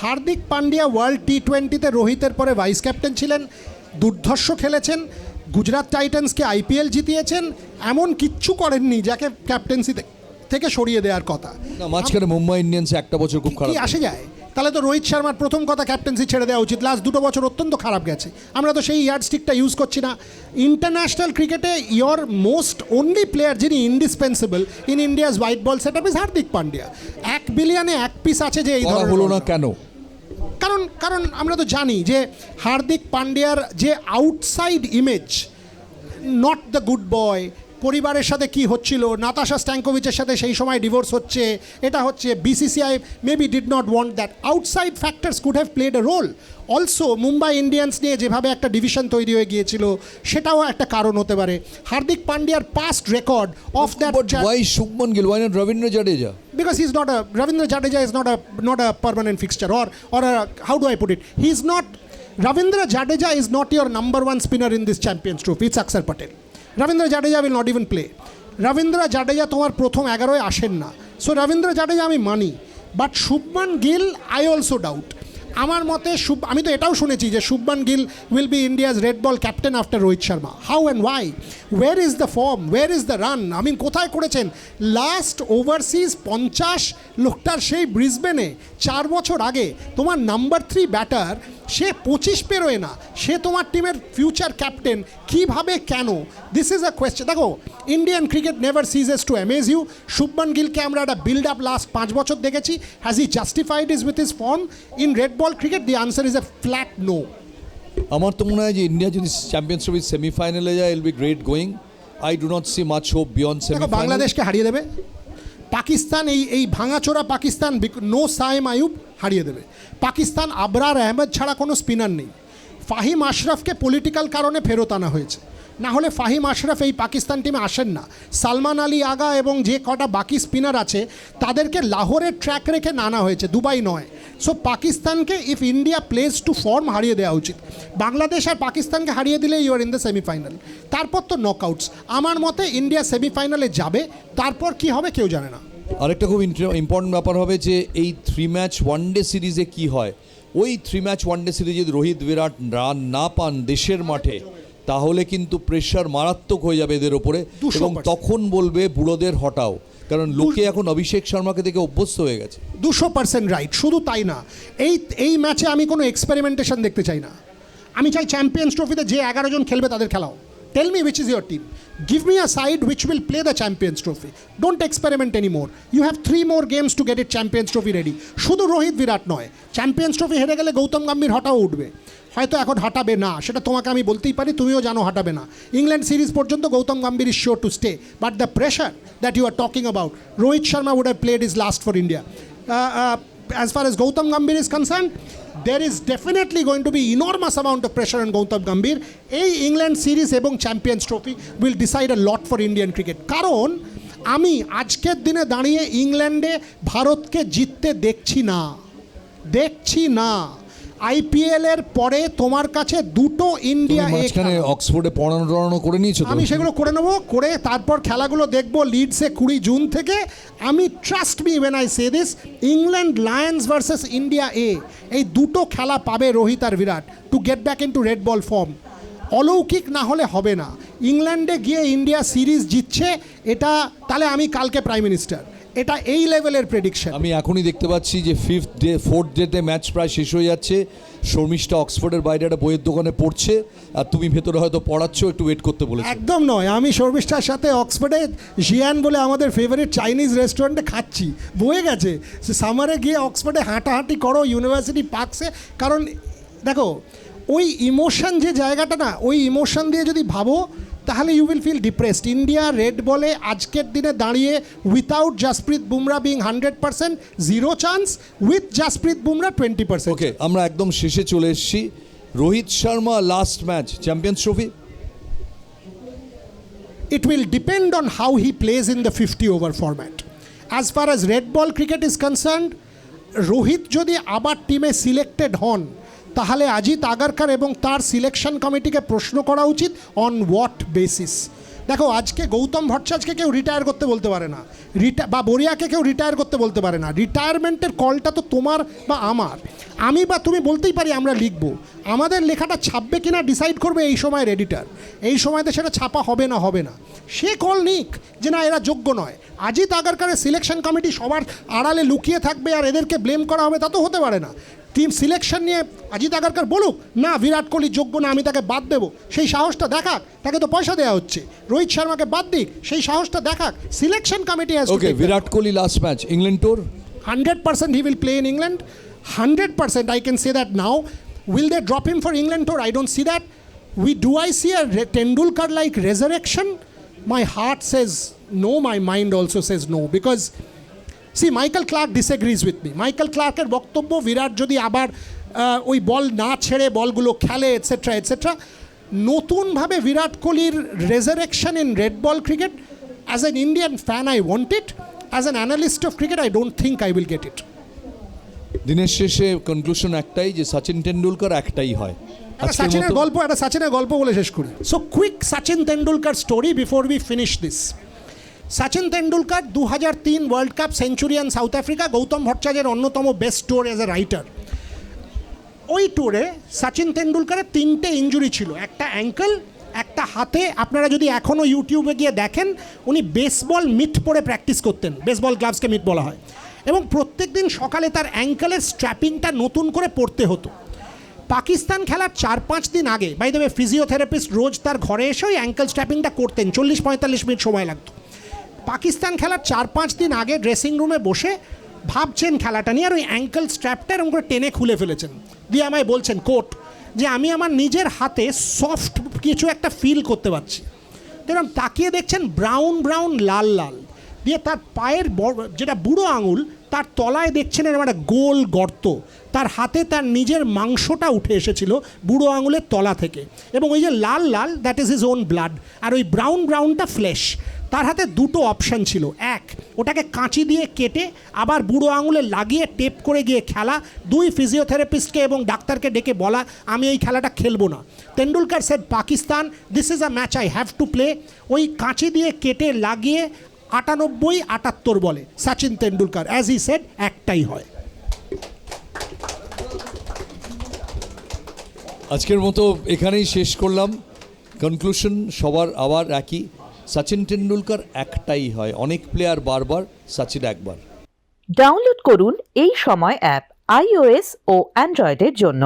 S1: Hardik Pandya world T20-তে রোহিতের পরে ভাইস ক্যাপ্টেন ছিলেন, দুর্ধর্ষ খেলেছেন, গুজরাট টাইটান্সকে IPL জিতিয়েছেন, এমন কিচ্ছু করেননি যাকে ক্যাপ্টেন্সি থেকে সরিয়ে দেওয়ার কথা।
S2: মাঝখানে মুম্বাই ইন্ডিয়ান্স একটা বছর খুব খারাপ,
S1: আসে যায় তাহলে তো রোহিত শর্মার প্রথম কথা ক্যাপ্টেন্সি ছেড়ে দেওয়া উচিত। লাস্ট 2 বছর অত্যন্ত খারাপ গেছে, আমরা তো সেই ইয়ার্ডস্টিকটা ইউজ করছি না। ইন্টারন্যাশনাল ক্রিকেটে ইয়োর মোস্ট অনলি প্লেয়ার যিনি indispensable in India's white ball set up is Hardik Pandya. 1 বিলিয়নে 1 পিস আছে যে এই ধরনের
S2: হলো না কেন?
S1: কারণ আমরা তো জানি যে হার্দিক পান্ডিয়ার যে outside image, not the good boy, পরিবারের সাথে কি হচ্ছিল, নাতাশা স্ট্যাঙ্কোভিচের সাথে সেই সময় ডিভোর্স হচ্ছে, এটা হচ্ছে, BCCI maybe did not want that, outside factors could have played a role. Also Mumbai Indians নিয়ে যেভাবে একটা ডিভিশন তৈরি হয়ে গিয়েছিল সেটাও একটা কারণ হতে পারে। হার্দিক পান্ডিয়ার past record of that.
S2: Why Shubman Gill? Why not Ravindra Jadeja?
S1: Because he's not a Ravindra Jadeja is not a permanent fixture, or a, how do I put it? He's not, Ravindra Jadeja is not your number one spinner in this Champions Trophy. It's Akshar Patel. Ravindra Jadeja will not even play. Ravindra Jadeja তোমার প্রথম 11-এ আসেন না, so Ravindra Jadeja আমি মানি, but Shubman Gill I also doubt. আমার মতে আমি তো এটাও শুনেছি যে Shubman Gill will be India's red ball captain after Rohit Sharma. How and why? Where is the form? Where is the run? আমি কোথায় করেছেন লাস্ট ওভারসিজ 50 লোকটার সেই ব্রিসবেনে 4 বছর আগে তোমার নাম্বার 3 ব্যাটার, সে 25 পেরোয় না, সে তোমার টিমের ফিউচার ক্যাপ্টেন, কিভাবে, কেন? This is a question. দেখো, Indian cricket never ceases to amaze you. Shubman গিলকে আমরা একটা বিল্ড আপ লাস্ট 5 বছর দেখেছি। Has he justified is with his form in red ball cricket? The answer is a flat no.
S2: আমার তো মনে হয় যে ইন্ডিয়া যদি চ্যাম্পিয়ন্স ট্রফির সেমিফাইনালে যায়, I'll be great going. I do not see much hope beyond semifinal.
S1: বাংলাদেশকে হারিয়ে দেবে পাকিস্তান, এই ভাঙাচোরা পাকিস্তান, নো সাইম আয়ুব হারিয়ে দেবে পাকিস্তান। আবরার আহমেদ ছাড়া কোনো স্পিনার নেই। ফাহিম আশরাফকে পলিটিক্যাল কারণে ফেরত আনা হয়েছে, না হলে ফাহিম আশরাফ এই পাকিস্তান টিমে আসেন না। সালমান আলী আগা এবং যে কটা বাকি স্পিনার আছে তাদেরকে লাহোরের ট্র্যাক রেখে আনা হয়েছে, দুবাই নয়। সো পাকিস্তানকে if India plays to form হারিয়ে দেওয়া উচিত। বাংলাদেশ আর পাকিস্তানকে হারিয়ে দিলে you are in the semifinal, তারপর তো নকআউটস। আমার মতে ইন্ডিয়া সেমিফাইনালে যাবে, তারপর কি হবে কেউ জানে না।
S2: আরেকটা খুব ইম্পর্টেন্ট ব্যাপার হবে যে এই 3 ম্যাচ ওয়ানডে সিরিজে কি হয়। ওই 3 ম্যাচ ওয়ানডে সিরিজে রোহিত বিরাট রান না পান দেশের মাঠে, তাহলে কিন্তু প্রেশার মারাত্মক হয়ে যাবে এদের ওপরে, এবং তখন বলবে বুড়োদের হটাও, কারণ লোকে এখন অভিষেক শর্মাকে দেখে অভ্যস্ত হয়ে গেছে। 200%
S1: রাইট। শুধু তাই না, এই ম্যাচে আমি কোনো এক্সপেরিমেন্টেশন দেখতে চাই না। আমি চাই চ্যাম্পিয়ন্স ট্রফিতে যে 11 জন খেলবে তাদের খেলাও। Tell me which is your team. Give me a side which will play the Champions Trophy. Don't experiment anymore. You have 3 more games to get it Champions Trophy ready. শুধু রোহিত বিরাট নয়, চ্যাম্পিয়ন্স ট্রফি হেরে গেলে গৌতম গম্ভীর হটাও উঠবে, হয়তো এখন হাঁটাবে না, সেটা তোমাকে আমি বলতেই পারি, তুমিও জানো হাঁটাবে না। ইংল্যান্ড সিরিজ পর্যন্ত Gautam Gambhir is sure to stay, but the pressure that you are talking about, Rohit Sharma would have played is last for India. As far as Gautam Gambhir is concerned, there is definitely going to be enormous amount of pressure on Gautam Gambhir. এই England series এবং champions trophy will decide a lot for Indian cricket. কারণ আমি আজকের দিনে দাঁড়িয়ে ইংল্যান্ডে ভারতকে জিততে দেখছি না। আইপিএল এর পরে তোমার কাছে 2টো ইন্ডিয়া
S2: এখানে অক্সফোর্ডে পড়ানো করে নিয়েছো,
S1: আমি সেগুলো করে নেবো, করে তারপর খেলাগুলো দেখবো লিডসে 20 জুন থেকে। আমি trust me when I say this, England Lions versus India এই 2টো খেলা পাবে রোহিত আর Virat to get back in to red ball form. অলৌকিক না হলে হবে না। ইংল্যান্ডে গিয়ে ইন্ডিয়া সিরিজ জিতছে, এটা তাহলে আমি কালকে প্রাইম মিনিস্টার, এটা এই লেভেলের প্রেডিকশন।
S2: আমি এখনই দেখতে পাচ্ছি যে 4th ডেতে ম্যাচ প্রায় শেষ হয়ে যাচ্ছে। শর্মিষ্ঠা অক্সফোর্ডের বাইরে একটা বইয়ের দোকানে পড়ছে, আর তুমি ভেতরে হয়তো পড়াচ্ছ, একটু ওয়েট করতে বলেছো।
S1: একদম নয়, আমি শর্মিষ্ঠার সাথে অক্সফোর্ডে জিয়ান বলে আমাদের ফেভারিট চাইনিজ রেস্টুরেন্টে খাচ্ছি, বয়ে গেছে। সামারে গিয়ে অক্সফোর্ডে হাঁটাহাঁটি করো ইউনিভার্সিটি পার্কসে, কারণ দেখো ওই ইমোশন যে জায়গাটা না, ওই ইমোশন দিয়ে যদি ভাবো তাহলে you will feel depressed. India red বলে আজকের দিনে দাঁড়িয়ে without Jasprit Bumrah being 100%, 0 chance, with Jasprit Bumrah 20%।
S2: Okay, আমরা একদম শেষে চলে এসেছি। Rohit Sharma last match Champions Trophy,
S1: it will depend on how he plays in the 50 over format. As far as red ball cricket is concerned, Rohit যদি আবার টিমে সিলেক্টেড হন তাহলে অজিত আগারকার এবং তার সিলেকশন কমিটিকে প্রশ্ন করা উচিত অন হোয়াট বেসিস। দেখো আজকে গৌতম ভট্টাচার্যকে কেউ রিটায়ার করতে বলতে পারে না, বা বরিয়াকে কেউ রিটায়ার করতে বলতে পারে না। রিটায়ারমেন্টের কলটা তো তোমার বা আমার, আমি বা তুমি বলতেই পারি আমরা লিখবো, আমাদের লেখাটা ছাপবে কিনা ডিসাইড করবে এই সময়ের এডিটার। এই সময়তে সেটা ছাপা হবে না হবে না, সে কল নিক যে না এরা যোগ্য নয়। অজিত আগারকারের সিলেকশন কমিটি সবার আড়ালে লুকিয়ে থাকবে আর এদেরকে ব্লেম করা হবে, তা তো হতে পারে না। টিম সিলেকশন নিয়ে অজিত আগারকার বলুক না বিরাট কোহলি যোগ্য না, আমি তাকে বাদ দেবো, সেই সাহসটা দেখাক, তাকে তো পয়সা দেওয়া হচ্ছে। রোহিত শর্মাকে বাদ দিক, সেই সাহসটা দেখাক। Selection committee has to take.
S2: Okay, Virat Kohli last match England tour
S1: 100% he will play in England. 100% I can say that now. Will they drop him for England tour? I don't see that. Do I see a Tendulkar like resurrection? My heart says no, my mind also says no, because see Michael Clark disagrees with me. Michael Clarker বক্তব্য বিরাট যদি আবার ওই বল না ছেড়ে বলগুলো খেলে etcetera etcetera, নতুনভাবে বিরাট কোহলির resurrection in red ball cricket, as an Indian fan I want it, as an analyst of cricket I don't think I will get it.
S2: দিনের শেষে কনক্লুশন একটাই যে সচিন টেন্ডুলকার একটাই হয়।
S1: সাচিনের গল্প বলে শেষ করি। So quick Sachin Tendulkar story before we finish this. Sachin Tendulkar 2003 world cup centurion south Africa, Gautam ভট্টাচার্যের অন্যতম best tour as a writer. ওই ট্যুরে সচিন তেন্ডুলকারের 3টে ইঞ্জুরি ছিল, একটা অ্যাঙ্কেল, একটা হাতে। আপনারা যদি এখনও ইউটিউবে গিয়ে দেখেন, উনি বেসবল মিট পরে প্র্যাকটিস করতেন, বেসবল গ্লাভসকে মিট বলা হয়, এবং প্রত্যেক দিন সকালে তার অ্যাঙ্কেলের স্ট্র্যাপিংটা নতুন করে পরতে হতো। পাকিস্তান খেলার 4-5 দিন আগে বাই দ্য ওয়ে ফিজিওথেরাপিস্ট রোজ তার ঘরে এসে ওই অ্যাঙ্কেল স্ট্র্যাপিংটা করতেন, 40-45 মিনিট সময় লাগতো। পাকিস্তান খেলার 4-5 দিন আগে ড্রেসিং রুমে বসে ভাবছেন খেলাটা নিয়ে, আর ওই অ্যাঙ্কেল স্ট্র্যাপটা এরকম করে টেনে খুলে ফেলেছেন, দিয়ে আমায় বলছেন কোট যে আমি আমার নিজের হাতে সফট কিছু একটা ফিল করতে পারছি। তো এরকম তাকিয়ে দেখছেন ব্রাউন ব্রাউন লাল লাল, দিয়ে তার পায়ের যেটা বুড়ো আঙুল তার তলায় দেখছেন এরকম একটা গোল গর্ত, তার হাতে তার নিজের মাংসটা উঠে এসেছিল বুড়ো আঙুলের তলা থেকে, এবং ওই যে লাল লাল that is his own blood, আর ওই ব্রাউন ব্রাউনটা ফ্লেশ। তার হাতে দুটো অপশান ছিল, এক ওটাকে কাঁচি দিয়ে কেটে আবার বুড়ো আঙুলে লাগিয়ে টেপ করে গিয়ে খেলা, 2 ফিজিওথেরাপিস্টকে এবং ডাক্তারকে ডেকে বলা আমি এই খেলাটা খেলবো না। Tendulkar said Pakistan this is a match I have to play. ওই কাঁচি দিয়ে কেটে লাগিয়ে 98-78 বলে Sachin Tendulkar as he said একটাই হয়।
S2: আজকের মতো এখানেই শেষ করলাম। কনক্লুশন সবার আবার একই, সচিন টেন্ডুলকার একটাই হয়, অনেক প্লেয়ার বারবার, সচিন একবার।
S3: ডাউনলোড করুন এই সময় অ্যাপ iOS ও অ্যান্ড্রয়েডের জন্য।